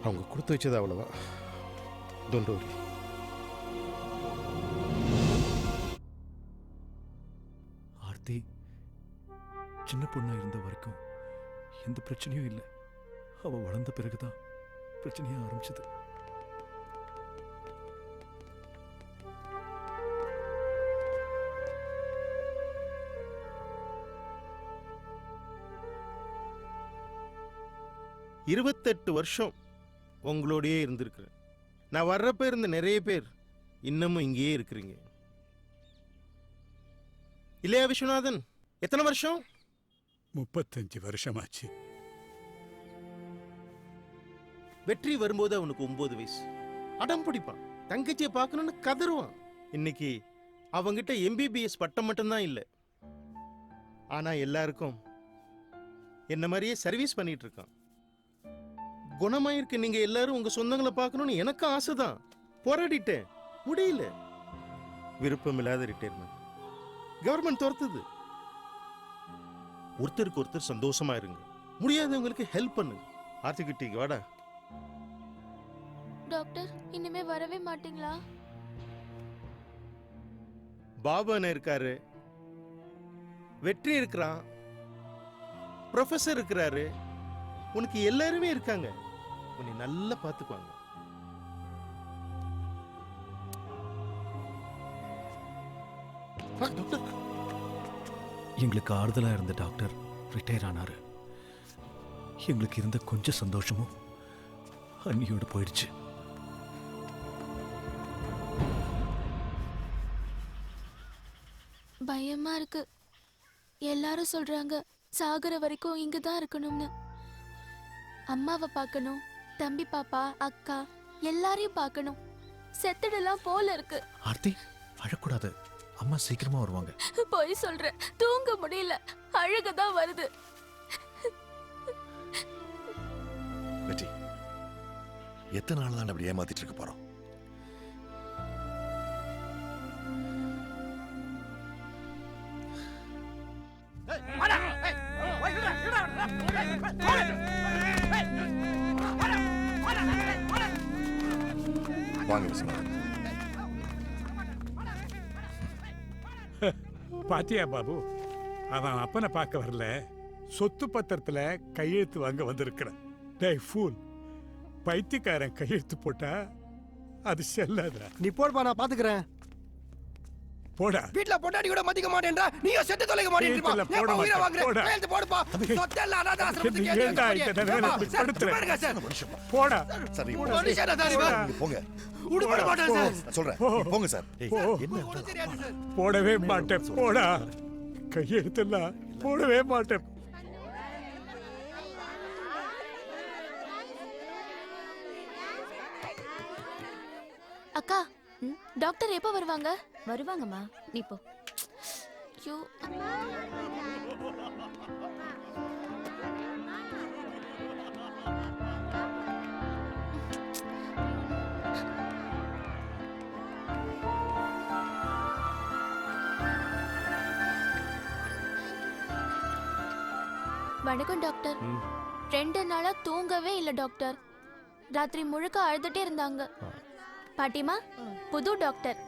அவங்க கொடுத்து வச்சது அவ்வளோதான். Don't worry. ஆர்த்தி சின்ன பொண்ணா இருந்த வரைக்கும் எந்த பிரச்சனையும் இல்லை. அவ வளர்ந்த பிறகுதான் பிரச்சனையா ஆரம்பிச்சது. இருபத்தெட்டு வருஷம் உங்களோடயே இருந்திருக்கிறேன். நான் வர்றப்ப இருந்த நிறைய பேர் இன்னமும் இங்கேயே இருக்கிறீங்க இல்லையா விஸ்வநாதன்? எத்தனை வருஷம்? 35 வருஷமாச்சு. வெற்றி வரும்போது அவனுக்கு 9 வயசு. அடம் பிடிப்பான், தங்கச்சியை பார்க்கணும்னு கதறுவான். இன்னைக்கு அவங்கிட்ட MBBS பட்டம் மட்டும்தான் இல்லை, ஆனா எல்லாருக்கும் என்ன மாதிரியே சர்வீஸ் பண்ணிட்டு இருக்கான். குணமாயிருக்கு. நீங்க எல்லாரும் உங்க சொந்தங்களை பார்க்கணும்னு எனக்கு ஆசைதான். போராடிட்டேன், முடியல. விருப்பம் இல்லாத ரிட்டையர்மெண்ட் கவர்மெண்ட் துரத்துது. ஒருத்தருக்கு ஒருத்தர் சந்தோஷமா இருங்க, முடியாதவங்களுக்கு ஹெல்ப் பண்ணுங்க. ஆர்த்திக்கிட்டீங்க வாடா. டாக்டர் இனிமே வரவே மாட்டீங்களா? பாபா இருக்காரு, வெற்றி இருக்கிறான், ப்ரொஃபசர் இருக்கிறாரு, உனக்கு எல்லாருமே இருக்காங்க. உன்னை நல்லா பார்த்துக்குவாங்க. எங்களுக்கு ஆறுதலா இருந்த டாக்டர் ரிட்டையர் ஆனாரு. எங்களுக்கு இருந்த கொஞ்சம் சந்தோஷமும் அன்னியோடு போயிடுச்சு. பயமா இருக்கு. எல்லாரும் சொல்றாங்க சாகுற வரைக்கும் இங்கதான் இருக்கணும்னு. அம்மாவை பார்க்கணும், தம்பி பாப்பா அக்கா எல்லாரையும் பார்க்கணும். செத்துடலாம் போல இருக்கு. ஆர்த்தி அழக்கூடாது, அம்மா சீக்கிரமா வருவாங்க. போய் சொல்ற, தூங்க முடியல, அழுகதான் வருது. வெற்றி, எத்தனை நாள் தான் அப்படி ஏமாத்திட்டு இருக்க போறோம்? வாங்க விஸ்வநாதன். பாத்தியா பாபு, அவன் அப்பனை பார்க்க வரல, சொத்து பத்திரத்துல கையெழுத்து வாங்க வந்திருக்கிறான். டேய் ஃபூல், பைத்தியக்காரன் கையெழுத்து போட்டா அது செல்லாதா. நீ போடுப்பா, நான் பாத்துக்கிறேன். போடா. வீட்ல பொண்டாட்டி கூட மதிக்க மாட்டேன்றா, நீங்க செத்து தொலைக்க மாட்டேன்றா. போட உயிரை வாங்குற, போடா. கையெழுத்து போடுப்பா. சொத்தெல்லாம் அனாதை ஆசிரமத்துக்கு நீ ஏன்டா இந்த நிலைமையில இப்படி படுத்துற? போடா. சார், நீங்க போடா. போங்க. சார், சார், போங்க. நீங்க போங்க. உடுப்பட மாட்டேன் சார். நான் சொல்றேன், நீங்க போங்க சார். ஏய், என்ன போடவே மாட்டேன், போடா. கையெழுத்தெல்லாம் போடவே மாட்டேன். அக்கா, டாக்டர் எப்ப வருவாங்க? வருவாங்கம்மா, நீ போ. ஐயோ, வணக்கம் டாக்டர். 2 நாளா தூங்கவே இல்ல டாக்டர். ராத்திரி முழுக்க அழுதுட்டே இருந்தாங்க. பாட்டிமா, புது டாக்டர்.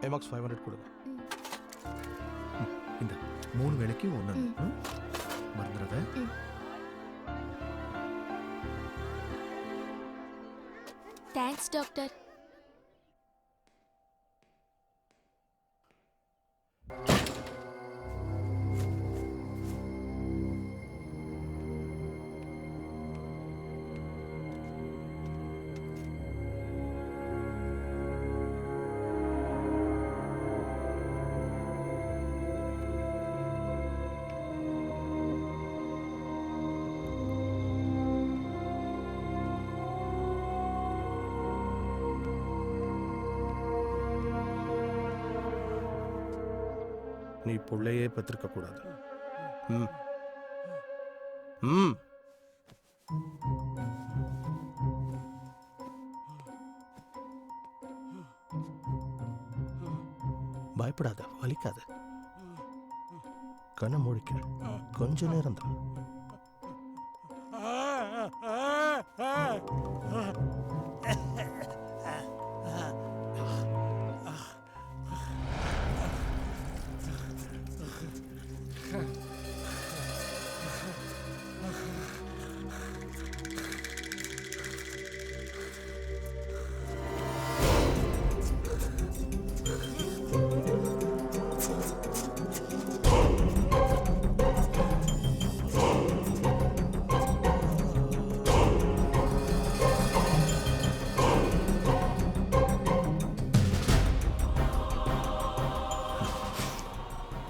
எமாக்ஸ் 500 கொடுங்க. இந்த 3 வேளைக்கு ஒன்று மறந்துடாத. Thanks doctor. நீ பிள்ளையே பெற்றிருக்க கூடாது. ம் ம் பயப்படாத, வலிக்காத. கண்ணை மூடிக்க, கொஞ்ச நேரம் தான்.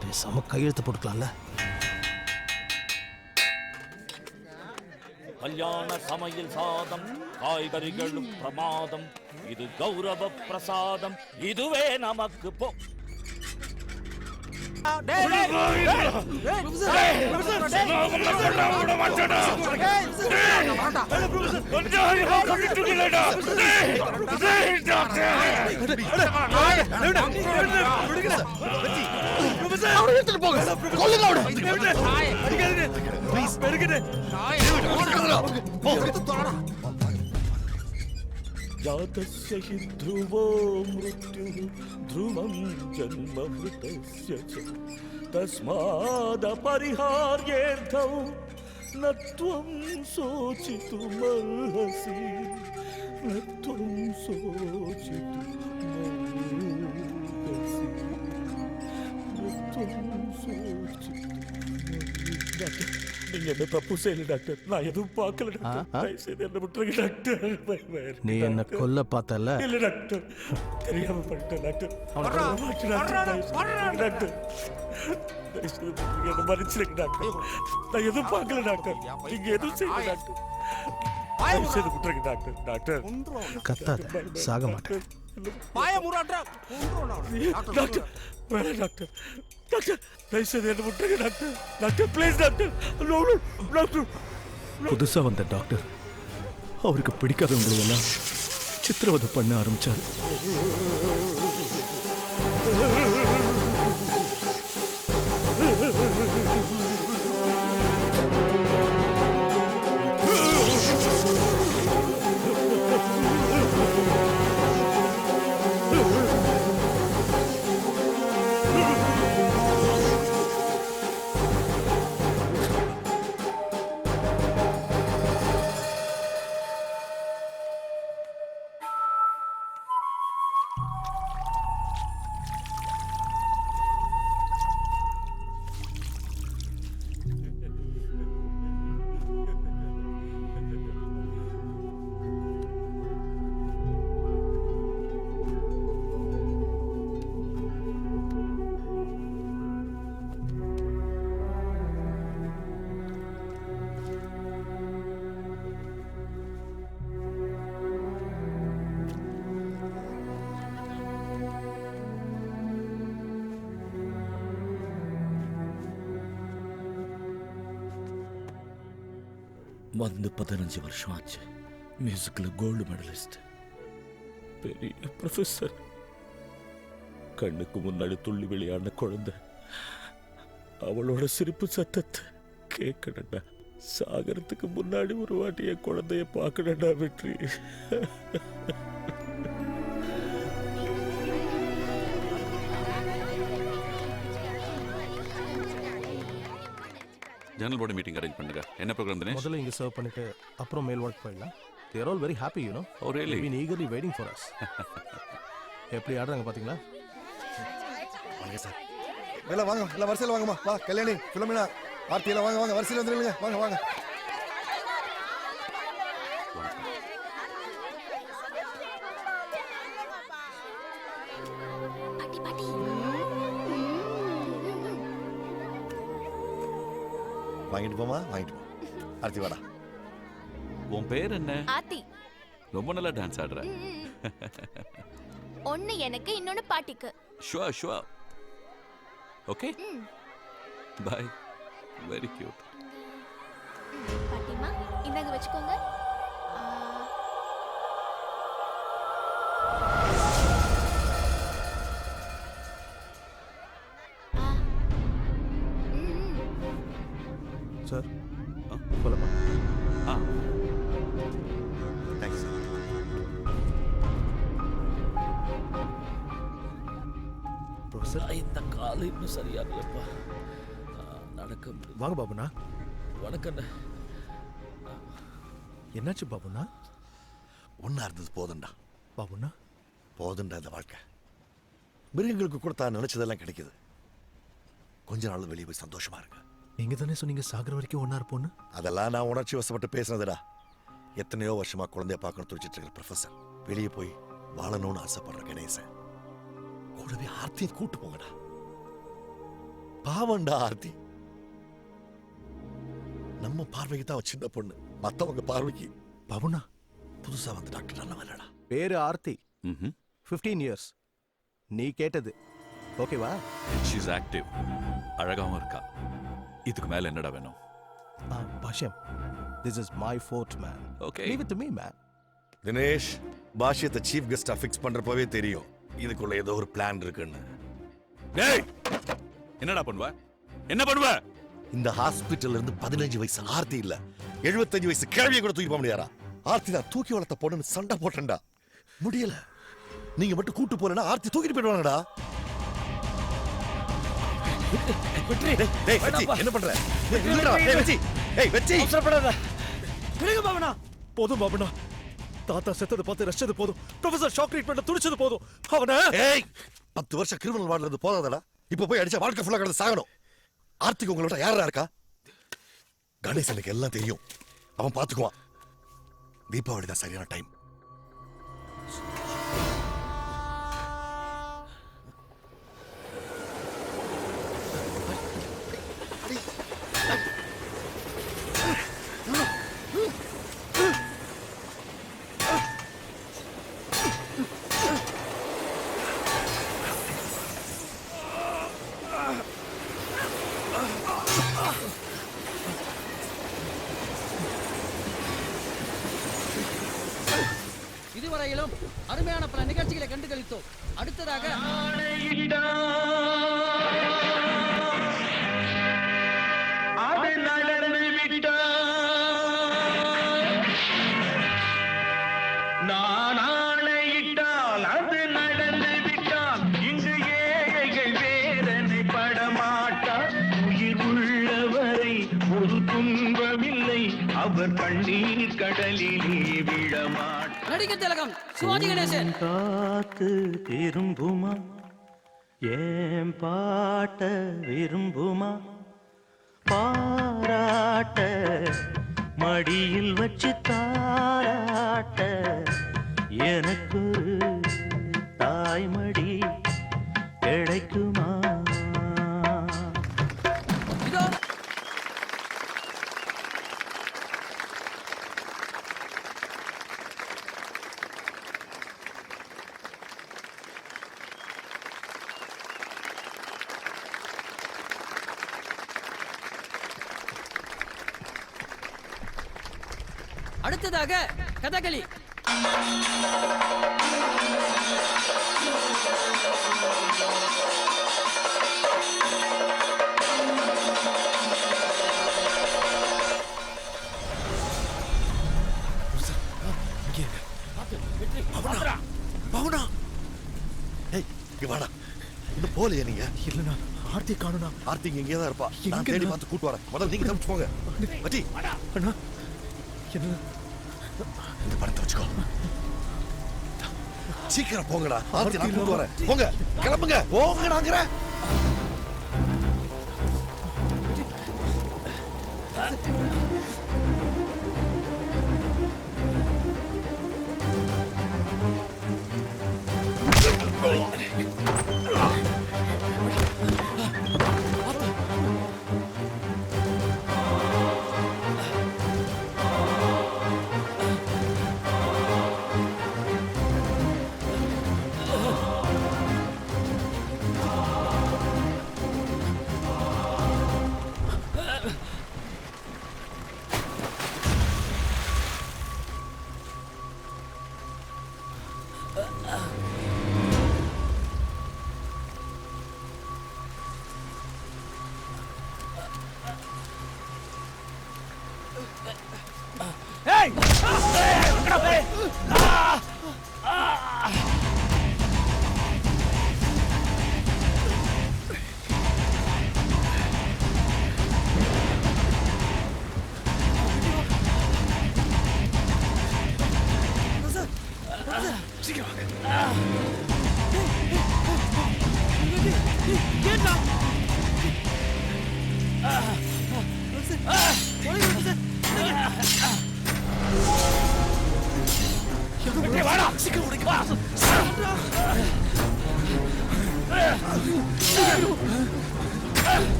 பேசாம கையெழுத்து போட்டுக்கலாம்ல. கல்யாண சமையல் சாதம், காய்கறிகளும் பிரமாதம், இது கௌரவ பிரசாதம், இதுவே நமக்கு போ. जातस्य हि ध्रुवो मृत्युः ध्रुवं जन्ममृतस्य च तस्मादपरिहार्येऽर्थौ न त्वं शोचितुमर्हसि, न त्वं शोचितुमर्हसि, न त्वं शोचितुमर्हसि. நீங்க என்ன தப்பு செய்யல டாக்டர், நான் எதுவும் பார்க்கல டாக்டர். தயவு செய்து என்ன விட்டுருங்க டாக்டர். நீ என்ன கொல்ல பார்த்தல? இல்ல டாக்டர், தெரியாம பண்ணிட்டேன் டாக்டர். டாக்டர் தயவு செய்து என்ன மன்னிச்சிருங்க டாக்டர். நான் எதுவும் பார்க்கல டாக்டர், நீங்க எதுவும் செய்யல டாக்டர். தயவு செய்து விட்டுருங்க டாக்டர். டாக்டர் கத்தாத, சாக மாட்டேன். டாக்டர் வேணாம் டாக்டர். டாக்டர் தயவு செய்து என்ன விட்டுருங்க doctor. Doctor please doctor. Doctor புதுசா வந்த டாக்டர் அவருக்கு பிடிக்காதவங்களை எல்லாம் சித்திரவதை பண்ண ஆரம்பிச்சாரு. வந்து 15 வருஷம் ஆச்சு. மியூசிக்கில் கோல்டு மெடலிஸ்ட், பெரிய ப்ரொஃபஸர். கண்ணுக்கு முன்னாடி துள்ளி விளையாடின குழந்தை. அவளோட சிரிப்பு சத்தத்தை கேட்கணும்டா. சாகரத்துக்கு முன்னாடி ஒரு வாட்டி என் குழந்தைய பார்க்கணும்டா வெற்றி. ஜனரல் பாடி மீட்டிங் அரேஞ்ச் பண்ணுங்க. என்ன ப்ரோக்ராம் தினேஷ்? முதல்ல இங்க சர்வ் பண்ணிட்டு அப்புறம் மேல் வார்ட் போயிடலாம். They are all very happy, you know. Oh, really? They've been eagerly waiting for us. எப்படி ஆடுறாங்க பாத்தீங்களா? வாங்க சார். எல்லாம் வாங்க, எல்லாம் வரிசையில் வாங்கம்மா. வா கல்யாணி, பிலோமினா, ஆர்த்தி எல்லாம் வாங்க, வாங்க வரிசையில் வந்துருங்க. வாங்க வாங்க. வாங்கிட்டு போமா, வாங்கிட்டு போ. ஆர்த்தி வாடா. உன் பேர் என்ன? ஆத்தி. ரொம்ப நல்லா டான்ஸ் ஆடுற. ஒன்னு எனக்கு, இன்னொன்னு பாட்டிக்கு. Sure sure. Okay bye. Very cute. பாட்டிமா இந்தாங்க வச்சுக்கோங்க. சார் போலாமா? Thanks sir. ப்ரொஃபசர் இந்த கால் இன்னும் சரியாகலப்பா. நடக்க முடியும். வாங்க பாபுண்ணா. வணக்கண்ணா. என்னாச்சு பாபுண்ணா? ஒன்றா இருந்தது போதுண்டா. பாபுண்ணா போதுண்டா இந்த வாழ்க்கை. மிருகங்களுக்கு கூட தான் நினைச்சதெல்லாம் கிடைக்குது. கொஞ்ச நாள் வெளியே போய் சந்தோஷமா இருக்கு. நீங்க தானே சொன்னீங்க சாகர வரைக்கும் ஒன்னா இருப்போன்னு. அதெல்லாம் நான் உணர்ச்சி வசப்பட்டு பேசுனதுடா. எத்தனையோ வருஷமா குழந்தைய பார்க்கணும் துடிச்சிட்டு இருக்கிற ப்ரொஃபசர் வெளியே போய் வாழணும்னு ஆசைப்படுற கணேசன் கூடவே ஆர்த்தியை கூட்டு போங்கடா. பாவண்டா ஆர்த்தி. நம்ம பார்வைக்கு தான் சின்ன பொண்ணு, மத்தவங்க பார்வைக்கு பாபுண்ணா புதுசா வந்து டாக்டர் நல்ல வரலடா. பேரு ஆர்த்தி. 15 இயர்ஸ். நீ கேட்டது ஓகேவா? She is active. அழகாவும் இருக்கா. இதுக்கு மேல என்னடா வேணும்? பாஷ்யம், this is my fort man. Okay. Leave it to me man. Dinesh, பாஷ்யத்தை சீஃப் கெஸ்டா ஃபிக்ஸ் பண்றப்பவே தெரியும் இதுக்குள்ள ஏதோ ஒரு பிளான் இருக்குன்னு. டேய் என்னடா பண்ணுவ? என்ன பண்ணுவ? இந்த ஹாஸ்பிடல்ல இருந்து 15 வயசு ஆர்த்தி இல்ல 75 வயசு கேள்வியை கூட தூக்கி போக முடியாதா? ஆர்த்தி தான் தூக்கி வளர்த்த பொண்ணுன்னு சண்டை போட்டேன்டா. முடியல. நீங்க மட்டும் கூட்டு போலனா ஆர்த்தி தூக்கிட்டு போயிடுவாங்கடா. என்ன பண்ற? விடுங்க பாபுண்ணா. போதும் பாபுண்ணா. தாத்தா செத்தது பார்த்து ரசிச்சது போதும். ப்ரொஃபசர் ஷாக் ட்ரீட்மெண்ட் துடிச்சது போதும். அவனை 10 வருஷம் கிரிமினல் வார்டுறது போதாதடா. இப்ப போய் அடிச்சா வாழ்க்கை ஃபுல்லா கிடந்து சாகணும். ஆர்த்திக்கு உங்களோட யாரா இருக்கா? கணேசனுக்கு எல்லாம் தெரியும். அவன் பாத்துக்குவான். தீபாவளி தான் சரியான டைம். இதுவரையிலும் அருமையான பல நிகழ்ச்சிகளை கண்டு கழித்தோம். அடுத்ததாக நான் ஆணையிட்டால் அது நடந்து விட்டால் இங்கு ஏழைகள் வேதனை படமாட்டார். உயிர் உள்ளவரை ஒரு துன்பமில்லை, அவர் கண்ணீர் கடலிலே விழமாட்டார். நடிகர் திலகம் சிவாஜி கணேசன். காத்து திரும்புமா, ஏன் பாட்ட விரும்புமா, பாராட்ட மடியில் வச்சு தாராட்ட எனக்கு தாய்மடி கிடைக்குமா? அடுத்ததாக கதகளி. பவுனா ஏய் இங்க வாடா இன்னும் போலையா நீங்க இல்லைண்ணா ஆர்த்தி காணுண்ணா. ஆர்த்தி இங்கே தான் இருப்பா. நான் தேடி பார்த்து கூட்டு வரேன். முதல்ல நீங்க தப்பிச்சு போங்க. மச்சி அண்ணா என்ன இந்த படத்தை வச்சுக்கோ. சீக்கிரம் போங்கடா. ஆர்த்தி நான் கூட்டு வரேன். போங்க கிளம்புங்க போங்கடாங்கிற.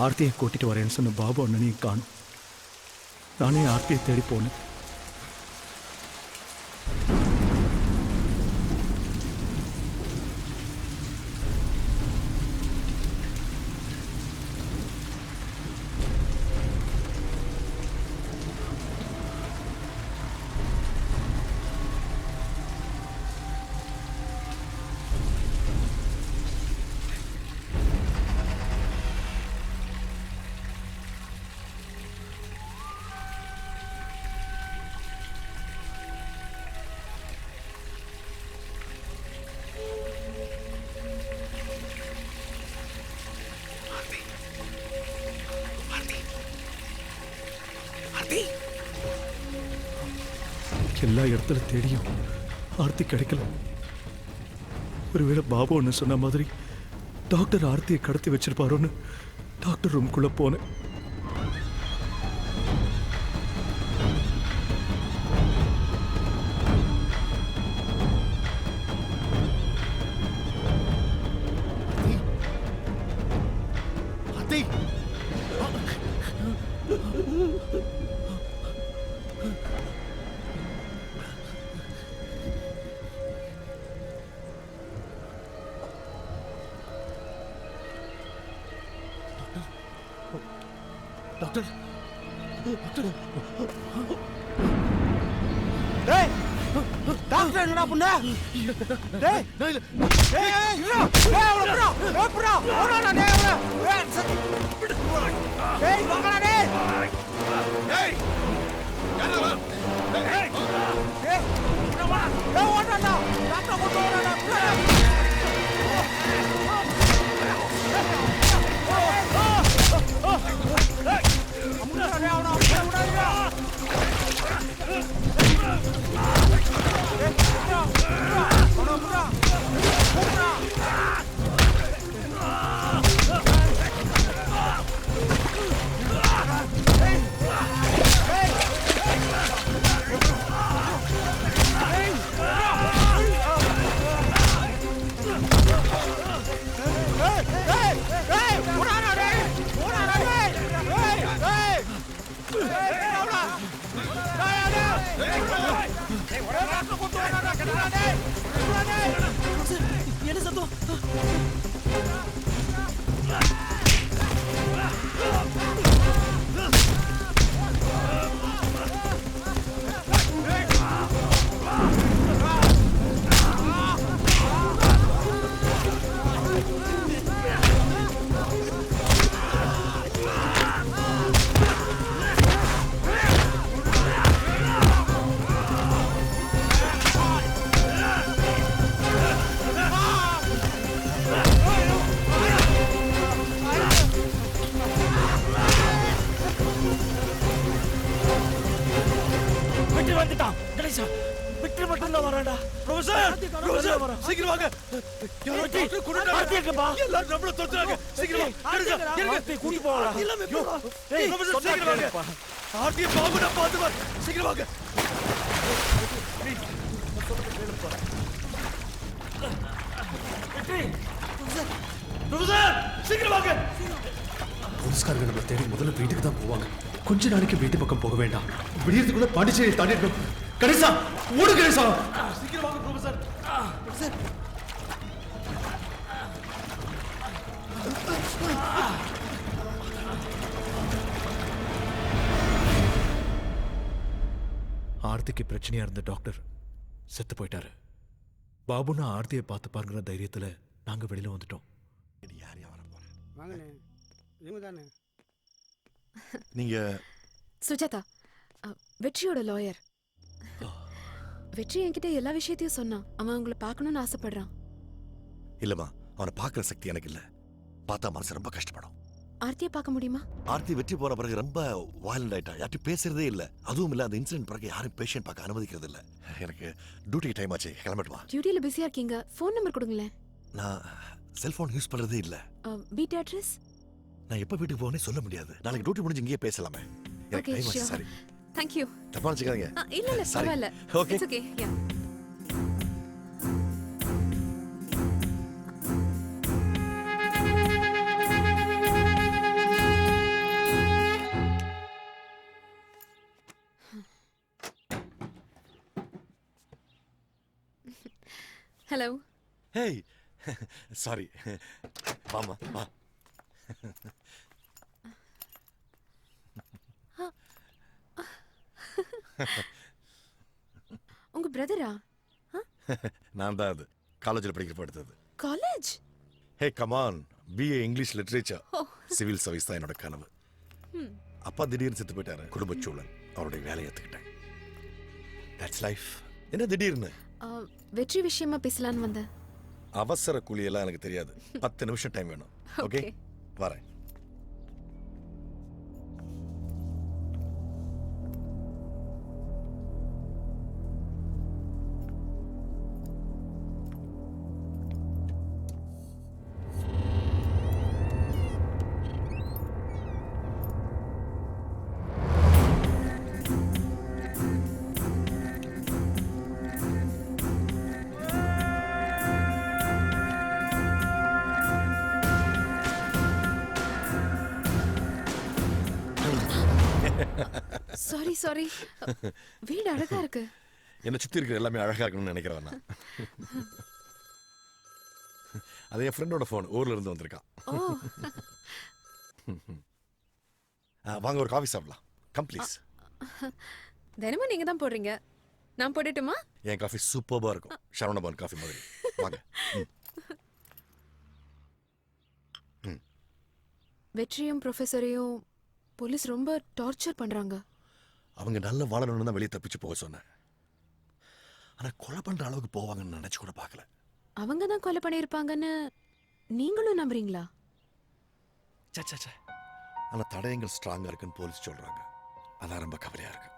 ஆர்த்தியை கூட்டிட்டு வரேன்னு சொன்ன பாபு அண்ணனையும் காணும். நானே ஆர்த்தியை தேடி போனேன். எல்லா இடத்துல தேடியும் ஆர்த்தி கிடைக்கல. ஒருவேளை பாபு ஒன்று சொன்ன மாதிரி டாக்டர் ஆர்த்தியை கடத்தி வச்சிருப்பாரோன்னு டாக்டர் ரூம்குள்ள போனேன். டாக்டர் டாக்டர் டேய் டாக்டர் என்னடா பண்ண? டேய் டேய் டேய் இருடா. டேய் அவள புறா ஓடடா டேய் அவள. டேய் வாங்கடா டேய். டேய் யாரா வா? டேய் டேய் என்னமா? டேய் ஓடடா. டாக்டர் கொண்டு ஓடடா. அம்மா டேய் அவன விடாதடா. என்ன சத்தம்? வெற்றி வந்துட்டான் கணேசா. வெற்றி மட்டும் தான் வரான்டா. ப்ரொஃபசர் சீக்கிரம் வாங்க. ஆர்த்தி எங்கப்பா? எல்லாரும் நம்மள தொட்டுறாங்க. சீக்கிரம் வா. ஆர்த்தி கூட்டி போவாடா. ஏய் ப்ரொஃபசர் சீக்கிரம் வாங்க. ஆர்த்தி பாகுடா பாத்து வா. சீக்கிரம் வாங்க. வெற்றி ப்ரொஃபசர் சீக்கிரம் வாங்க. போலீஸ்காரங்க நம்ம தேடி முதல்ல வீட்டுக்கு தான் போவாங்க. கொஞ்ச நாளைக்கு வீட்டு பக்கம் போக வேண்டாம். விடியறதுக்குள்ள பாண்டிச்சேரி தாண்டிடணும். கணேசா ஓடு கணேசா. சீக்கிரம் வாங்க ப்ரொஃபசர். ப்ரொஃபசர் ஆர்த்திக்கு பிரச்சனையா இருந்த டாக்டர் செத்து போயிட்டாரு. பாபுனா ஆர்த்தியை பார்த்து பாருங்கிற தைரியத்துல நாங்க வெளியில வந்துட்டோம். வாங்கண்ணே இவங்க தானே. நீங்க சுஜாதா, வெற்றியோட லாயர். வெற்றி என்கிட்ட எல்லா விஷயத்தையும் சொன்னான். அவன் உங்களை பார்க்கணும்னு ஆசைப்படுறான். இல்லம்மா, அவனை பார்க்குற சக்தி எனக்கு இல்ல. பார்த்தா மனசு ரொம்ப கஷ்டப்படும். ஆர்த்தியை பார்க்க முடியுமா? ஆர்த்தி வெற்றி போற பிறகு ரொம்ப வயலண்ட் ஆயிட்டா. யார்ட்டும் பேசுறதே இல்ல. அதுவும் இல்ல, அந்த இன்சிடென்ட் பிறகு யாரும் பேஷண்ட் பார்க்க அனுமதிக்கிறது இல்ல. எனக்கு டியூட்டிக்கு டைம் ஆச்சு, கிளம்பட்டுமா? டியூட்டியில பிஸியா இருக்கீங்க. ஃபோன் நம்பர் கொடுங்களேன். நான் செல்போன் யூஸ் பண்றதே இல்ல. வீட்டு அட்ரஸ்? நான் எப்ப வீட்டுக்கு போகனே சொல்ல முடியாது. நாளைக்கு டியூட்டி முடிஞ்சு இங்கேயே பேசலாமே. எனக்கு டைம் ஆச்சு. சாரி. Thank you. தப்பா நினைச்சுக்காதீங்க. இல்ல பரவாயில்ல. Okay. It's okay. Yeah. Hello. Hey. Sorry. வாமா வா. உங்க பிரதரா? நான் தான் அது. காலேஜில் படிக்கிறப்ப எடுத்தது. College? Hey come on, BA English literature. Civil service தான் என்னோட கனவு. அப்பா திடீர்னு செத்து போயிட்டாரு. குடும்பச்சூழல், அவருடைய வேலையை ஏற்றுக்கிட்டேன். That's life. என்ன திடீர்னு? வெற்றி விஷயமா பேசலான்னு வந்தேன். அவசர கூலியெல்லாம் எனக்கு தெரியாது. 10 நிமிஷம் டைம் வேணும். ஓகே, வரேன். சாரி. வீடு அழகா இருக்கு. என்ன சுத்தி இருக்கிற எல்லாமே அழகா இருக்கணும்னு நினைக்கிறேன் நான். அது என் ஃப்ரெண்டோட ஃபோன், ஊர்ல இருந்து வந்திருக்கான். வாங்க ஒரு காஃபி சாப்பிடலாம். Come please. தினமும் நீங்க தான் போடுறீங்க. நான் போடட்டுமா? என் காஃபி சூப்பர்பா இருக்கும். சரவணபவன் காஃபி மாதிரி. வாங்க. வெற்றியும் ப்ரொஃபஸரையும் போலீஸ் ரொம்ப டார்ச்சர் பண்றாங்க. அவங்க நல்ல வாழணும்னு தான் வெளியே தப்பிச்சு போக சொன்னேன். ஆனா கொலை பண்ற அளவுக்கு போவாங்கன்னு நினைச்சு கூட பார்க்கல. அவங்க தான் கொலை பண்ணியிருப்பாங்கன்னு நீங்களும் நம்புறீங்களா? சச்சா. ஆனா தடயங்கள் ஸ்ட்ராங்கா இருக்குன்னு போலீஸ் சொல்றாங்க. அதான் ரொம்ப கவலையா இருக்கு.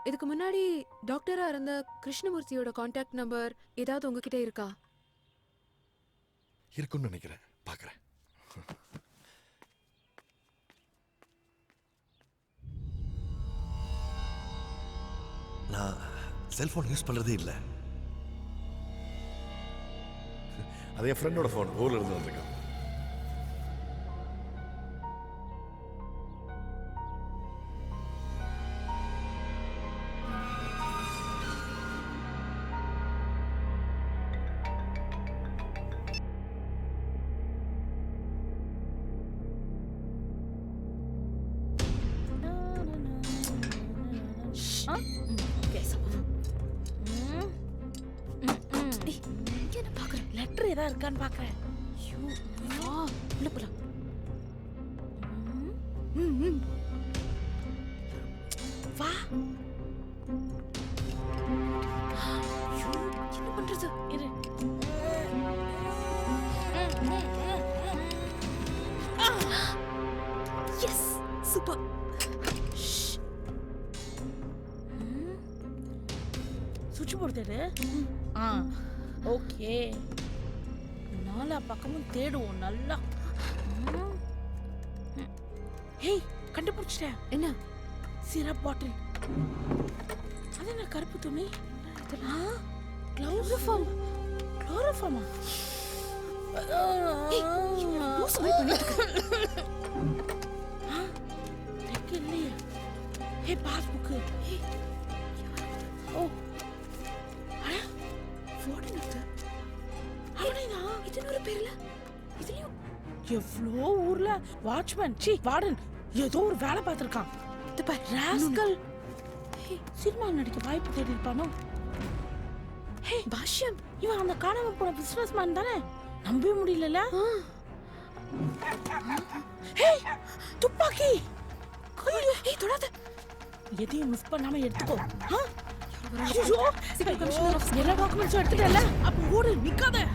இதுக்கு முன்னாடி டாக்டரா இருந்த கிருஷ்ணமூர்த்தியோட கான்டாக்ட் நம்பர் ஏதாவது உங்ககிட்ட இருக்கா? இருக்குன்னு நினைக்கிறேன். பார்க்கறேன். நான் செல்போன் யூஸ் பண்றதே இல்ல. அது என் ஃப்ரெண்டோட ஃபோன், ஊர்ல இருந்து வந்திருக்கான். டாக்டர் ஏதாவது இருக்கான்னு பாக்குறேன். ஐயோ, வா உள்ள போலாம். வா. ஐயோ, என்ன பண்றது? இரு. Yes, super. சுவிட்ச் போர்டு தேடு. ஓகே, நாலா பக்கமும் தேடுவோம் நல்லா. ஹேய், கண்டுபிடிச்சிட்டேன். என்ன? Syrup bottle. அது என்ன கருப்பு துணி? குளோரோஃபார்ம். குளோரோஃபார்மா? லூஸ் மாதிரி பண்ணிட்டு இருக்க. இல்லையே. ஹே, பாஸ்புக். ஓ, அட வார்டன் இருக்கு. அவனேனா? இதனோட பேர்ல இதுலயும் எவ்வளோ ஊர்ல வாட்ச்மேன் வார்டன் ஏதோ ஒரு வேலை பார்த்திருக்கான். ராஸ்கல் சினிமா நடிக்க வாய்ப்பு தேடி இருப்பானோ? ஹே பாஷ்யம், இவன் அந்த காணாம போன பிசினஸ் மேன் தானே? நம்பவே முடியல. ஹே, துப்பாக்கி. ஹே, தொடாத. எதையும் மிஸ் பண்ணாம எடுத்துக்கோ. ஐயோ, எல்லா டாக்குமெண்ட்ஸும் எடுத்துட்டல. அப்ப ஓடு, நிக்காத.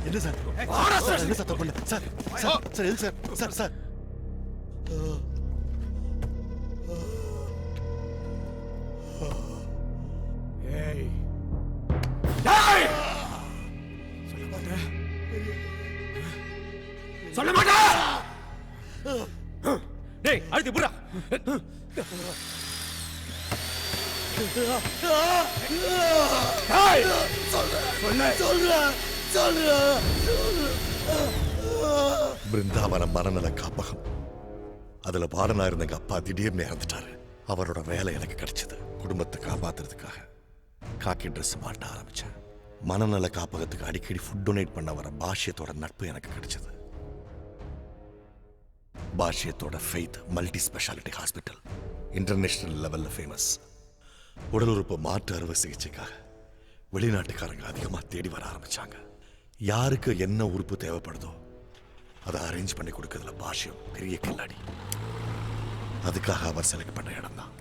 என்ன சார்? என்ன சார் தப்பு? சார் சார் எது சார்? சார் ஏய், சொல்ல மாட்டேன். டேய், அழுத்தி புறா. பிருந்தாவனம் மனநல காப்பகம். அதுல வார்டனா இருந்த எங்க அப்பா திடீர்னு இறந்துட்டாரு. அவரோட வேலை எனக்கு கிடைச்சது. குடும்பத்தை காப்பாத்துறதுக்காக காக்கி ட்ரெஸ் மாட்ட ஆரம்பிச்சேன். மனநல காப்பகத்துக்கு அடிக்கடி ஃபுட் டொனேட் பண்ண வர பாஷ்யத்தோட நட்பு எனக்கு கிடைச்சது. பாஷ்யத்தோட faith multi speciality hospital international லெவல்ல ஃபேமஸ். உடல் உறுப்பு மாற்று அறுவை சிகிச்சைக்காக வெளிநாட்டுக்காரங்க அதிகமாக தேடி வர ஆரம்பிச்சாங்க. யாருக்கு என்ன உறுப்பு தேவைப்படுதோ அதை அரேஞ்ச் பண்ணி கொடுக்கறதுல பாஷ்யம் பெரிய கில்லாடி. அதுக்காக அவர் செலக்ட் பண்ண இடம் தான்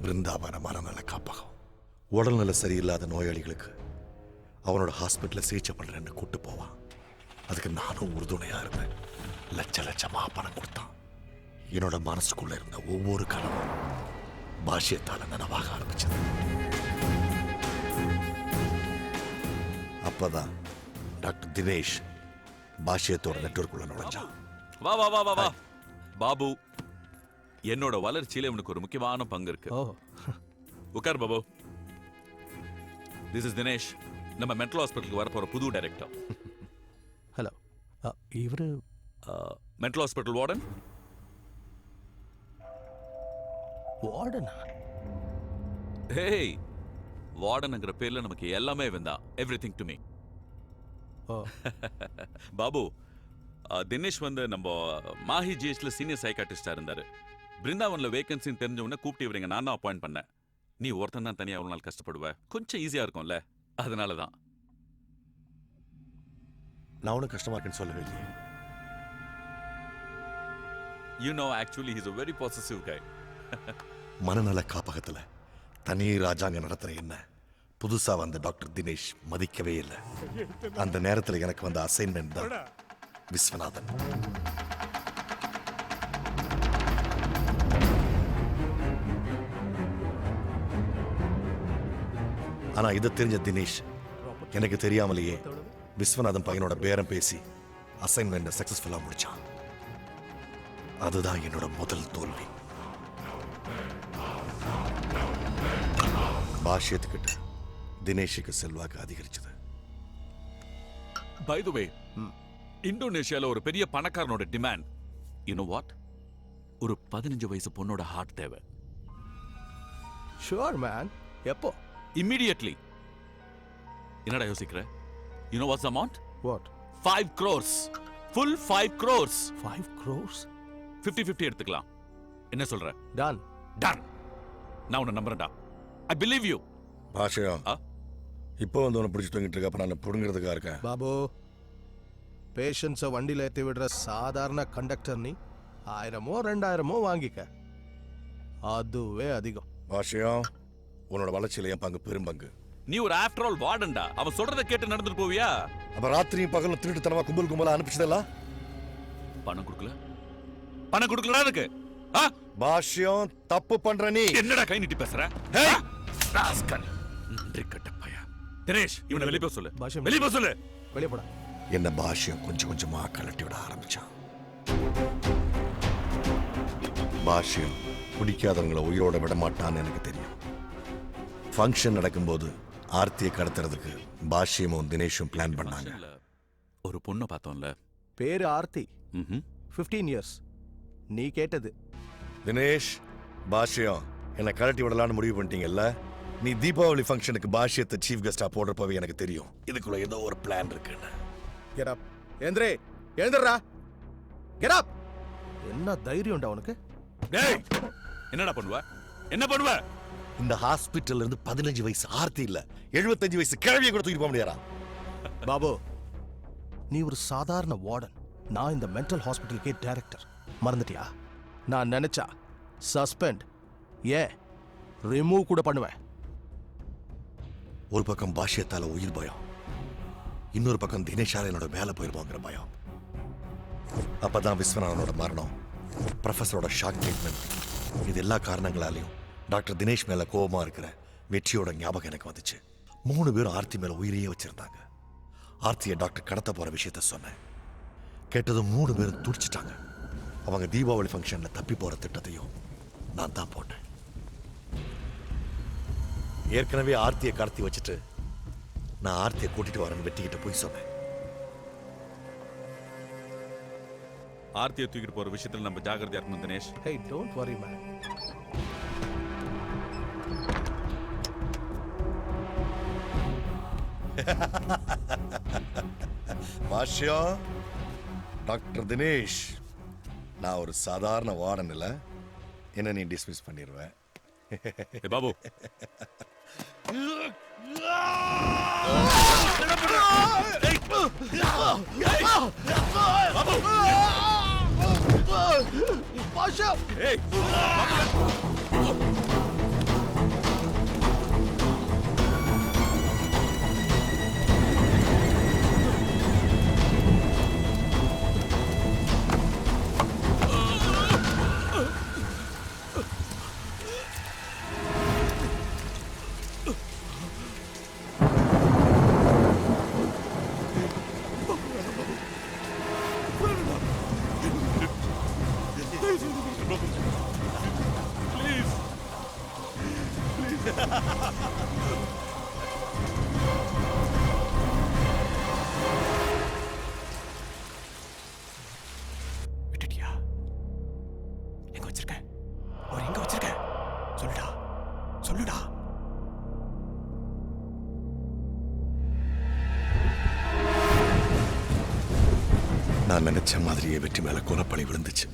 பிருந்தாவன மனநல காப்பகம். உடல்நல சரியில்லாத நோயாளிகளுக்கு அவனோட ஹாஸ்பிட்டலில் சிகிச்சை பண்ணுறேன்னு கூட்டு போவான். அதுக்கு நானும் உறுதுணையாக இருந்தேன். லட்ச லட்சமா பணம் கொடுத்தான். என்னோட மனசுக்குள்ள இருந்த ஒவ்வொரு கனவும் பாஷ்யத்தால நனவாக ஆரம்பிச்சது. அப்பதான் டாக்டர் தினேஷ் பாஷ்யத்தோட நெட்வொர்க்குள்ள நுழைஞ்சான். வா வா வா வா வா பாபு, என்னோட வளர்ச்சியில உனக்கு ஒரு முக்கியமான பங்கு இருக்கு. உட்கார் பாபு. திஸ் இஸ் தினேஷ், நம்ம மென்டல் ஹாஸ்பிட்டலுக்கு வர போற புது டைரக்டர். ஹலோ, இவரு மென்டல் ஹாஸ்பிட்டல் வார்டன். வார்டனா? ஹேய், வார்டன்ங்கிற பேர்ல நமக்கு எல்லாமே வேண்டாம். Everything to me. Babu, Dinesh வந்து நம்ம மாஹி ஜிஎஸ்ல சீனியர் சைக்காட்ரிஸ்டா இருந்தாரு. பிருந்தாவன்ல வேகன்சின்னு தெரிஞ்ச உடனே கூப்பிட்டு இவங்க நான் தான் அப்பாயிண்ட் பண்ணேன். நீ ஒருத்தன் தான் தனியா அவ்வளவு நாள் கஷ்டப்படுவ, கொஞ்சம் ஈஸியா இருக்கும்ல, அதனாலதான். நான் உனக்கு கஷ்டமா இருக்குன்னு சொல்லவே இல்லையே. You know, actually he's a very possessive guy. மனநல காப்பகத்துல தனி ராஜாங்க நடத்துற என்ன புதுசா வந்த டாக்டர் தினேஷ் மதிக்கவே இல்லை. அந்த நேரத்துல எனக்கு வந்த அசைன்மெண்ட் தான் விஸ்வநாதன். ஆனா இதை தெரிஞ்ச தினேஷ் எனக்கு தெரியாமலேயே விஸ்வநாதன் பையனோட பேரம் பேசி அசைன்மெண்ட் சக்சஸ்ஃபுல்லா முடிச்சான். அதுதான் என்னோட முதல் தோல்வி. பாஷ்யத்துக்கிட்ட தினேஷுக்கு செல்வாக்கு அதிகரிச்சது. By the way, இந்தோனேஷியால ஒரு பெரிய பணக்காரனோட டிமாண்ட். You know what? ஒரு 15 வயசு பொண்ணோட ஹார்ட் தேவை. Sure man. எப்போ? இமிடியட்லி. என்னடா யோசிக்கிற? You know what's amount? What? 5 crores. Full 5 crores. 5 crores? 50-50 எடுத்துக்கலாம். என்ன சொல்ற? டன். டன். நான் உன்னை நம்புறேன்டா. I believe you. பாஷா இப்போ வந்து உன்னை பிடிச்சி தூங்கிட்டு இருக்க. அப்ப நான் புடுங்கிறதுக்காக இருக்கேன். பாபு, பேஷண்ட்ஸை வண்டியில் ஏற்றி விடுற சாதாரண கண்டக்டர் நீ 1000மோ 2000மோ வாங்கிக்க. அதுவே அதிகம். பாஷா, உன்னோட வளர்ச்சியில என் பங்கு பெரும் பங்கு. நீ ஒரு ஆஃப்டர் ஆல் வார்டன்டா. அவன் சொல்றத கேட்டு நடந்துட்டு போவியா? அப்ப ராத்திரியும் பகலும் திருட்டுத்தனமா கும்பல் கும்பலா அனுப்பிச்சதெல்லாம் பணம் கொடுக்கல. பணம் கொடுக்கலடா அதுக்கு. பாஷ்யம் தப்பு பண்ற நீ. என்னடா கை நீட்டி பேசுற? ராஸ்கல். நன்றி கட்ட பையா. தினேஷ், இவனை வெளிய போக சொல்லு. வெளிய போக சொல்லு. வெளிய போடா. என்ன பாஷ்யம் கொஞ்சம் கொஞ்சமா கலட்டி விட ஆரம்பிச்சான். பாஷ்யம் பிடிக்காதவங்களை உயிரோட விட மாட்டான்னு எனக்கு தெரியும். ஃபங்க்ஷன் நடக்கும்போது ஆர்த்தியை கடத்துறதுக்கு பாஷ்யமும் தினேஷும் பிளான் பண்ணாங்க. ஒரு பொண்ணை பார்த்தோம்ல, பேரு ஆர்த்தி. 15 years. நீ கேட்டது. தினேஷ், பாஷ்யம் என்னை கலட்டி விடலான்னு முடிவு பண்ணிட்டீங்கல்ல. நீ தீபாவளி ஃபங்க்ஷனுக்கு பாஷ்யத்தை சீஃப் கெஸ்டா போடுறப்பவே எனக்கு தெரியும் இதுக்குள்ள ஏதோ ஒரு பிளான் இருக்குன்னு. Get up. ஏந்திரே, எழுந்திரா. Get up. என்ன தைரியம்டா உனக்கு? டேய், என்னடா பண்ணுவ? என்ன பண்ணுவ? இந்த ஹாஸ்பிட்டல்ல இருந்து 15 வயசு ஆர்த்தி இல்ல 75 வயசு கிழவியை கூட தூக்கி போக முடியாதா? பாபு, நீ ஒரு சாதாரண வார்டன். நான் இந்த மென்டல் ஹாஸ்பிட்டலுக்கே டைரக்டர். மறந்துட்டியா? நான் நினைச்சா சஸ்பெண்ட், ரிமூவ் கூட பண்ணுவேன். ஒரு பக்கம் பாஷ்யத்தால உயிர் பயம், இன்னொரு பக்கம் தினேஷால என்னோட வேலை போயிருப்பாங்கிற பயம். அப்பதான் விஸ்வநாதனோட மரணம், ப்ரொஃபஸரோட ஷாக் ட்ரீட்மெண்ட், இது எல்லா காரணங்களாலையும் டாக்டர் தினேஷ் மேல கோபமா இருக்கிற வெற்றியோட ஞாபகம் எனக்கு வந்துச்சு. 3 பேரும் ஆர்த்தி மேல உயிரையே வச்சிருந்தாங்க. ஆர்த்தியை டாக்டர் கடத்த போற விஷயத்த சொன்னேன். கேட்டதும் 3 பேரும் துடிச்சிட்டாங்க. அவங்க தீபாவளி ஃபங்க்ஷன்ல தப்பி போற திட்டத்தையும் நான் தான் போட்டேன். ஏற்கனவே ஆர்த்தியை கடத்தி வச்சுட்டு நான் ஆர்த்தியை கூட்டிட்டு வரேன்னு வெட்டிக்கிட்ட போய் சொன்னேன். ஆர்த்தியை தூக்கிட்டு போற விஷயத்துல நம்ம ஜாகிரதையா இருக்கணும் Dinesh. Hey, don't worry man. Bhashyam, doctor Dinesh, நான் ஒரு சாதாரண வார்டன் இல்ல. என்ன நீ டிஸ்மிஸ் பண்ணிடுவேன். பாபு, பாஷ்யம், விட்டுட்டியா? எங்க வச்சிருக்க? ஒரு எங்க வச்சிருக்க? சொல்லுடா, சொல்லுடா. நான் நினைச்ச மாதிரியே வெற்றி மேல கொலப்பழி விழுந்துச்சு.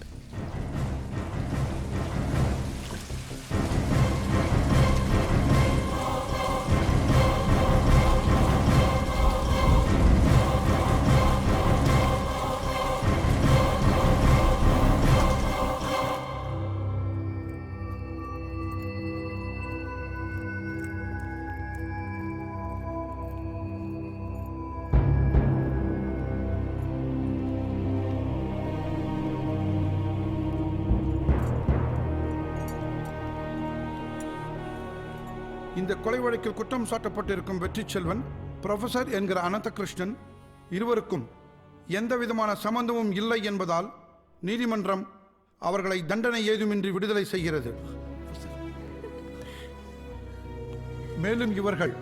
இந்த கொலை வழக்கில் குற்றம் சாட்டப்பட்டிருக்கும் வெற்றி செல்வன், ப்ரொஃபசர் என்கிற அனந்தகிருஷ்ணன் இருவருக்கும் எந்த விதமான சம்பந்தமும் இல்லை என்பதால் நீதிமன்றம் அவர்களை தண்டனை ஏதுமின்றி விடுதலை செய்கிறது. மேலும் இவர்கள்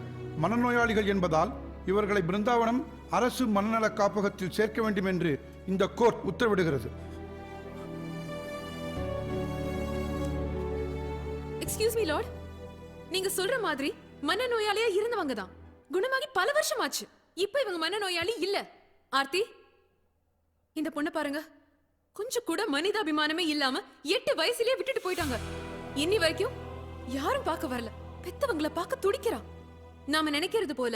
மனநோயாளிகள் என்பதால் இவர்களை பிருந்தாவனம் அரசு மனநல காப்பகத்தில் சேர்க்க வேண்டும் என்று இந்த கோர்ட் உத்தரவிடுகிறது. எக்ஸ்கியூஸ் மீ லார்ட், நீங்க சொல்ற மாதிரி மனநோயாளியா இருந்தவங்க தான் குணமாகி பல வருஷம் ஆச்சு. இப்ப இவங்க மனநோயாளி இல்ல. ஆர்த்தி, இந்த பொண்ணை பாருங்க, கொஞ்சம் கூட மனிதாபிமானமே இல்லாம 8 வயசுலயே விட்டுட்டு போயிட்டாங்க. இன்னி வரைக்கும் யாரும் பார்க்க வரல. பெத்தவங்கள பார்க்க துடிக்கிறா. நாம நினைக்கிறது போல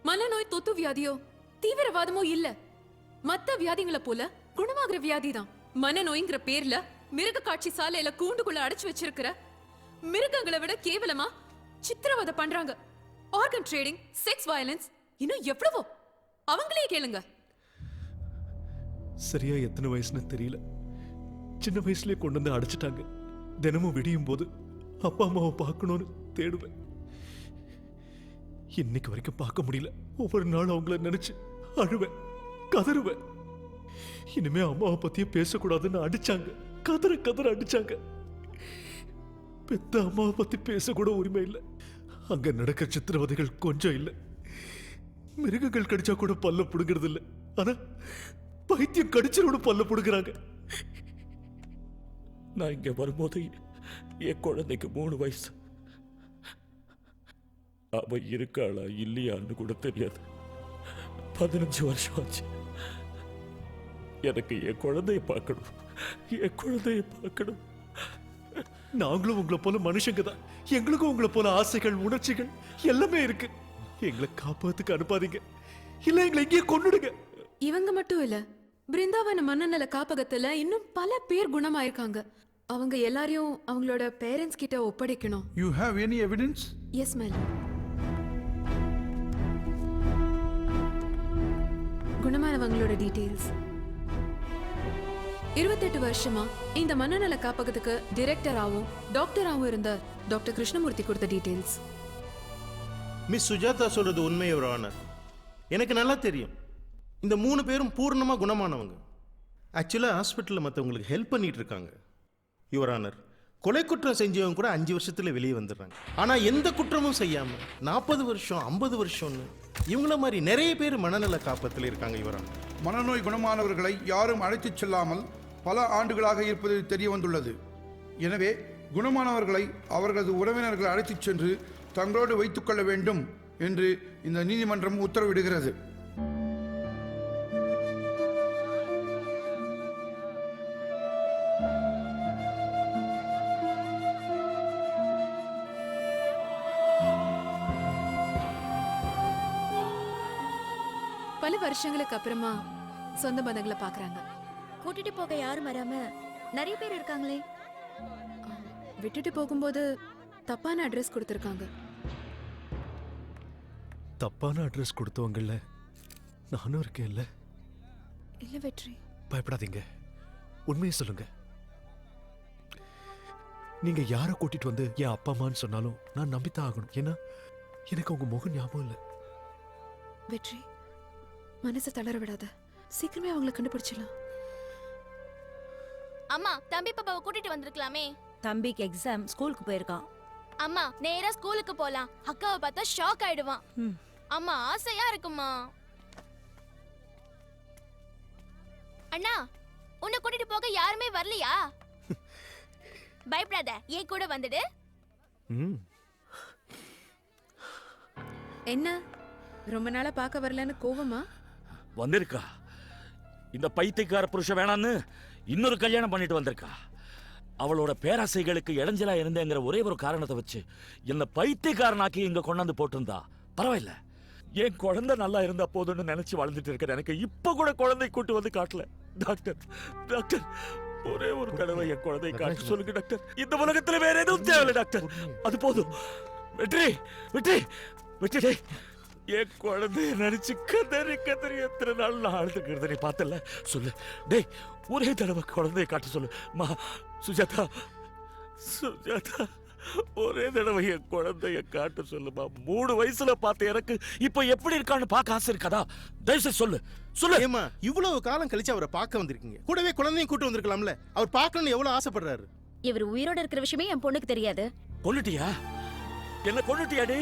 மனநோய் தொத்து வியாதியோ தீவிரவாதமோ இல்ல. மத்த வியாதிகளை போல குணமாகிற வியாதி தான். மனநோய்ங்கிற பேர்ல மிருக காட்சி சாலையில கூண்டுக்குள்ள அடைச்சு வச்சிருக்கிற மிருகங்களை விட கேவலமா சித்திரவதை பண்றாங்க. ஆர்கன் ட்ரேடிங், செக்ஸ் வயலன்ஸ், இன்னும் எவ்வளவோ. அவங்களே கேளுங்க. சரியா எத்தனை வயசுன்னு தெரியல, சின்ன வயசுலயே கொண்டு வந்து அடைச்சிட்டாங்க. தினமும் விடியும் போது அப்பா அம்மாவை பார்க்கணும்னு தேடுவேன். இன்னைக்கு வரைக்கும் பார்க்க முடியல. ஒவ்வொரு நாளும் அவங்கள நினைச்சு அழுவேன், கதறுவேன். இனிமே அம்மாவை பத்தியே பேசக்கூடாதுன்னு அடிச்சாங்க. கதற கதற அடிச்சாங்க. பெத்த அம்மாவை பத்தி பேசக்கூட உரிமை இல்லை. அங்க நடக்கிற சித்திரவதைகள் கொஞ்சம் இல்லை. மிருகங்கள் கடிச்சா கூட பல்ல புடுங்கிறது இல்லை. ஆனா பைத்தியம் கடிச்சரோட பல்ல புடுங்குறாங்க. நான் இங்க வரும்போது என் குழந்தைக்கு 3 வயசு. அவ இருக்காளா இல்லையான்னு கூட தெரியாது. 15 வருஷம் ஆச்சு. எனக்கு என் குழந்தைய பார்க்கணும், என் குழந்தைய பார்க்கணும். நாங்களும் உங்களை போல மனுஷங்க தான். எங்களுக்கும் உங்களை போல ஆசைகள், உணர்ச்சிகள் எல்லாமே இருக்கு. எங்களை காப்பாத்துக்கு அனுப்பாதீங்க, இல்ல எங்களை இங்கேயே கொன்னுடுங்க. இவங்க மட்டும் இல்ல, பிருந்தாவன மனநல காப்பகத்துல இன்னும் பல பேர் குணமாயிருக்காங்க. அவங்க எல்லாரையும் அவங்களோட பேரண்ட்ஸ் கிட்ட ஒப்படைக்கணும். You have any evidence? Yes madam. குணமானவங்களோட டீடைல்ஸ். 28 வருஷமா இந்த மனநல காப்பகத்துக்கு டைரக்டராகவும் டாக்டராகவும் இருந்த டாக்டர் கிருஷ்ணமூர்த்தி கொடுத்த டீடைல்ஸ். மிஸ் சுஜாதா சொல்றது உண்மை யுவர் ஆனர். எனக்கு நல்லா தெரியும், இந்த 3 பேரும் பூர்ணமா குணமானவங்க. ஆக்சுவலாக ஹாஸ்பிட்டலில் மற்றவங்களுக்கு ஹெல்ப் பண்ணிட்டு இருக்காங்க யுவர் ஆனர். கொலை குற்றம் செஞ்சவங்க கூட 5 வருஷத்துல வெளியே வந்துடுறாங்க. ஆனா எந்த குற்றமும் செய்யாம 40 வருஷம் 50 வருஷம்னு இவங்கள மாதிரி நிறைய பேர் மனநல காப்பகத்தில் இருக்காங்க யுவர் ஆனர். மனநோய் குணமானவர்களை யாரும் அழைத்துச் செல்லாமல் பல ஆண்டுகளாக இருப்பது தெரிய வந்துள்ளது. எனவே குணமானவர்களை அவர்களது உறவினர்கள் அழைத்துச் சென்று தங்களோடு வைத்துக் கொள்ள வேண்டும் என்று இந்த நீதிமன்றம் உத்தரவிடுகிறது. பல வருஷங்களுக்கு அப்புறமா சொந்த பந்தங்களை பாக்குறாங்க. கூட்டிட்டு போக யாரும் வராம நிறைய பேர் இருக்காங்களே. விட்டுட்டு போகும்போது தப்பான அட்ரஸ் கொடுத்திருக்காங்க. தப்பான அட்ரஸ் கொடுத்தவங்கல்ல நானும் இருக்கேன்ல. இல்ல வெற்றி, பயப்படாதீங்க, உண்மையை சொல்லுங்க. நீங்க யாரை கூட்டிட்டு வந்து என் அப்பா அம்மான்னு சொன்னாலும் நான் நம்பித்தான் ஆகணும். ஏன்னா எனக்கு உங்க முகம் ஞாபகம் இல்லை. வெற்றி, மனசை தளர விடாத. சீக்கிரமே அவங்களை கண்டுபிடிச்சிடலாம். அம்மா, தம்பி பாப்பாவை கூட்டிட்டு வந்திருக்கலாமே. தம்பிக்கு எக்ஸாம், ஸ்கூலுக்கு போயிருக்கான். அம்மா, நேரா ஸ்கூலுக்கு போலாம். அக்காவை பார்த்தா ஷாக் ஆயிடுவான். அம்மா, ஆசையா இருக்குமா? அண்ணா, உன்னை கூட்டிட்டு போக யாருமே வரலையா? பயப்படாத, ஏன் கூட வந்துடு. என்ன ரொம்ப நாளா பார்க்க வரலன்னு கோவமா? வந்திருக்கா. இந்த பைத்தியக்கார புருஷ வேணான்னு இன்னொரு கல்யாணம் பண்ணிட்டு வந்திருக்கா. அவளோட பேராசைகளுக்கு இடைஞ்சலா இருந்தேங்கிற ஒரே ஒரு காரணத்தை வச்சு என்ன பைத்தியக்காரனாக்கி இங்க கொண்டாந்து போட்டிருந்தா. பரவாயில்ல, என் குழந்தை நல்லா இருந்தா போதும்னு நினைச்சு வளர்ந்துட்டு இருக்க எனக்கு இப்ப கூட குழந்தை கூட்டு வந்து காட்டல. டாக்டர், டாக்டர், ஒரே ஒரு தடவை என் குழந்தையை காட்ட சொல்லுங்க டாக்டர். இந்த உலகத்துல வேற எதுவும் தேவையில்லை டாக்டர், அது போதும். வெற்றி, வெற்றி, வெற்றி, என் குழந்தைய நினைச்சு கதறி கதறி எத்தனை நாள் நான் அழுதுக்கிறது நீ பார்த்தல. சொல்லு டேய், ஒரே தடவை குழந்தைய காட்ட சொல்லு. மா சுஜாதா, சுஜாதா, ஒரே தடவை என் குழந்தைய காட்ட சொல்லுமா. 3 வயசுல பார்த்த எனக்கு இப்ப எப்படி இருக்கான்னு பார்க்க ஆசை இருக்காதா? தயவுசெய்து சொல்லு, சொல்லு. ஏமா, இவ்வளவு காலம் கழிச்சு அவரை பார்க்க வந்திருக்கீங்க, கூடவே குழந்தையும் கூட்டு வந்திருக்கலாம்ல. அவர் பார்க்கணும்னு எவ்வளவு ஆசைப்படுறாரு. இவர் உயிரோட இருக்கிற விஷயமே என் பொண்ணுக்கு தெரியாது. கொன்னுட்டியா? என்ன கொன்னுட்டியாடி?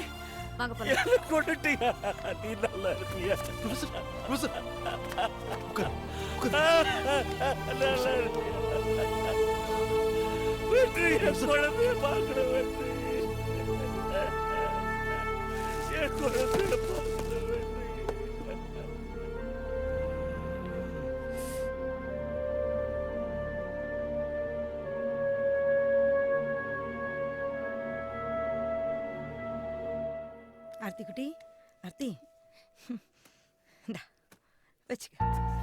வாங்க போலாம். என்ன கொண்டுட்டியா? நீ நல்லா இருப்பியா? நல்லா இருப்பியா? வெற்றி, என் குழந்தைய பார்க்கணும் வெற்றி. என் குழந்தைய பார்க்கணும் வெற்றி. ஆர்த்தி குட்டி, ஆர்த்தி இந்தா வச்சுக்க.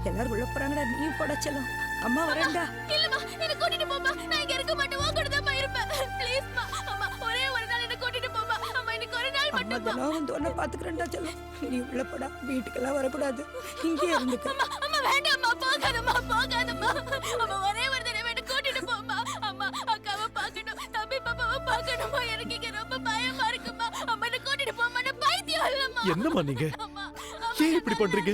எல்லாரும் உள்ள போறாங்கடா, நீ போட செல்லும். அம்மா வரேன்டா. இல்லம்மா, என்ன கூட்டிட்டு போமா. நான் இங்க இருக்க மாட்டேன். உன் கூட தான் இருப்பேன். ப்ளீஸ் மா. அம்மா ஒரே ஒரு நாள் என்ன கூட்டிட்டு போமா. அம்மா இன்னைக்கு ஒரு நாள் அம்மா தினம் வந்து உன்னை பாத்துக்கிறேன்டா செல்லும். நீ உள்ள போடா, வீட்டுக்கெல்லாம் வரக்கூடாது, இங்கே இருந்துக்க. அம்மா வேண்டாம்மா, போகாதம்மா, போகாதம்மா. அம்மா ஒரே ஒரு தடவை என்ன கூட்டிட்டு போமா. அம்மா அக்காவை பார்க்கணும், தம்பி பாப்பாவை பார்க்கணுமா. எனக்கு இங்க ரொம்ப பயமா இருக்குமா. அம்மா என்ன கூட்டிட்டு போமா. நான் பைத்தியம் இல்லம்மா. என்னம்மா நீங்க ஏன் இப்படி பண்றீங்க?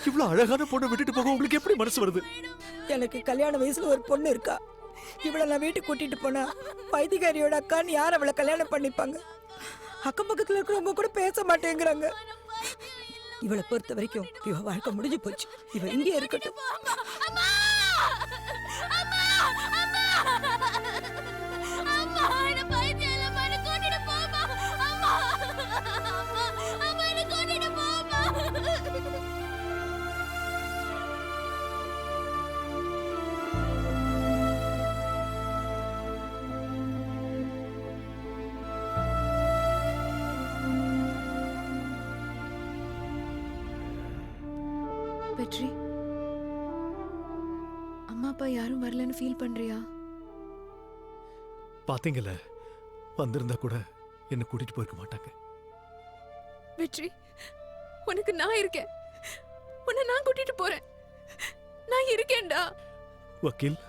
இவ்வளவு அழகான பொண்ணை விட்டுட்டு போக உங்களுக்கு எப்படி மனசு வருது? எனக்கு கல்யாண வயசுல ஒரு பொண்ணு இருக்கா. இவளை நான் வீட்டுக்கு கூட்டிட்டு போனா பைத்தியக்காரியோட அக்கான்னு யார் அவளை கல்யாணம் பண்ணிப்பாங்க? அக்கம் பக்கத்துல இருக்கிறவங்க கூட பேச மாட்டேங்கிறாங்க. இவளை பொறுத்த வரைக்கும் இவ வாழ்க்கை முடிஞ்சு போச்சு. இவ இங்கே இருக்கட்டும். வெற்றி, அம்மா அப்பா யாரும் வரலன்னு ஃபீல் பண்றியா? பாத்தீங்கல்ல, வந்திருந்தா கூட என்ன கூட்டிட்டு போயிருக்க மாட்டாங்க. வெற்றி, உனக்கு நான் இருக்கேன். உன்னை நான் கூட்டிட்டு போறேன். நான் இருக்கேன்டா. வக்கீல்,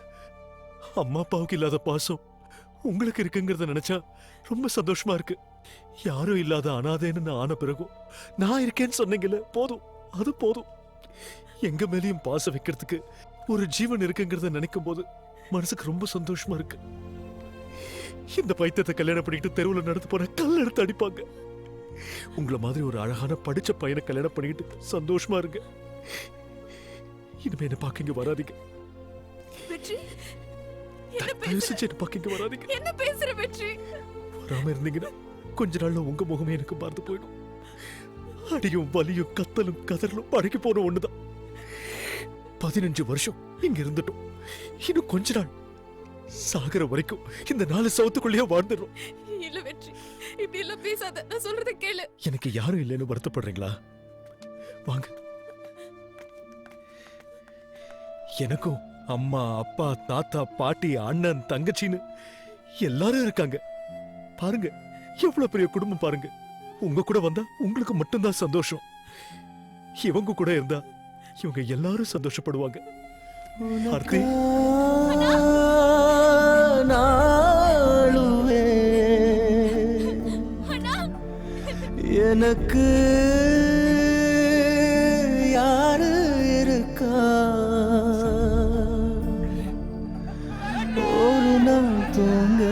அம்மா அப்பாவுக்கு இல்லாத பாசம் உங்களுக்கு இருக்குங்கிறத நினைச்சா ரொம்ப சந்தோஷமா இருக்கு. யாரும் இல்லாத அனாதைன்னு நான் ஆன பிறகும் நான் இருக்கேன்னு சொன்னீங்கல்ல, போதும், அது போதும். எங்க மேலேயும் பாசம் வைக்கிறதுக்கு ஒரு ஜீவன் இருக்குங்கிறத நினைக்கும் போது மனசுக்கு ரொம்ப சந்தோஷமா இருக்கு. இந்த பைத்தியத்தை கல்யாணம் பண்ணிட்டு தெருவில் நடந்து போற கல் எடுத்து அடிப்பாங்க. உங்களை மாதிரி ஒரு அழகான படிச்ச பையனை கல்யாணம் பண்ணிட்டு சந்தோஷமா இருங்க. இனிமே என்ன பாக்கிங்க வராதீங்க. வெற்றி, என்ன பாக்கிங்க வராதீங்க. என்ன பேசுற வெற்றி? வராம இருந்தீங்கன்னா கொஞ்ச நாள்ல உங்க முகமே எனக்கு மறந்து போயிடும். அடியும் வலியும் கத்தலும் கதறலும் படைக்கு போன ஒண்ணுதான். 15 வருஷம் இங்க இருந்துட்டோம். இன்னும் கொஞ்ச நாள் சாகர வரைக்கும் இந்த 4 சவுத்துக்குள்ளேயே வாழ்ந்துடும். இல்ல வெற்றி, இப்படி எல்லாம் பேசாத. நான் சொல்றத கேளு. எனக்கு யாரும் இல்லைன்னு வருத்தப்படுறீங்களா? வாங்க. எனக்கும் அம்மா அப்பா தாத்தா பாட்டி அண்ணன் தங்கச்சின்னு எல்லாரும் இருக்காங்க. பாருங்க எவ்வளவு பெரிய குடும்பம் பாருங்க. உங்க கூட வந்தா உங்களுக்கு மட்டும்தான் சந்தோஷம். இவங்க கூட இருந்தா இவங்க எல்லாரும் சந்தோஷப்படுவாங்க. ஆர்த்தி, நாளுவே எனக்கு யாரு இருக்கா? ஒரு நாள் தூங்க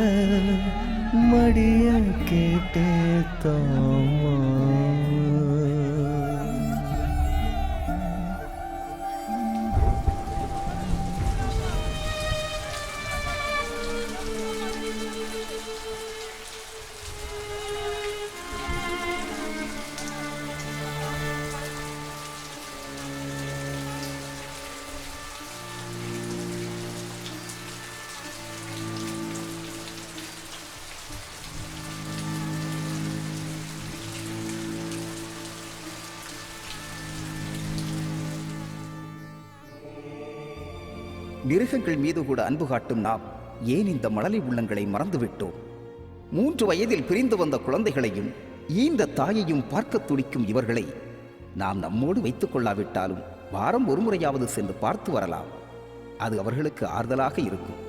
மடிய கேட்டே தாமா. மிருகங்கள் மீது கூட அன்பு காட்டும் நாம் ஏன் இந்த மழலை உள்ளங்களை மறந்துவிட்டோம்? 3 வயதில் பிரிந்து வந்த குழந்தைகளையும் ஈந்த தாயையும் பார்க்க துடிக்கும் இவர்களை நாம் நம்மோடு வைத்துக் கொள்ளாவிட்டாலும் வாரம் ஒரு முறையாவது சென்று பார்த்து வரலாம். அது அவர்களுக்கு ஆறுதலாக இருக்கும்.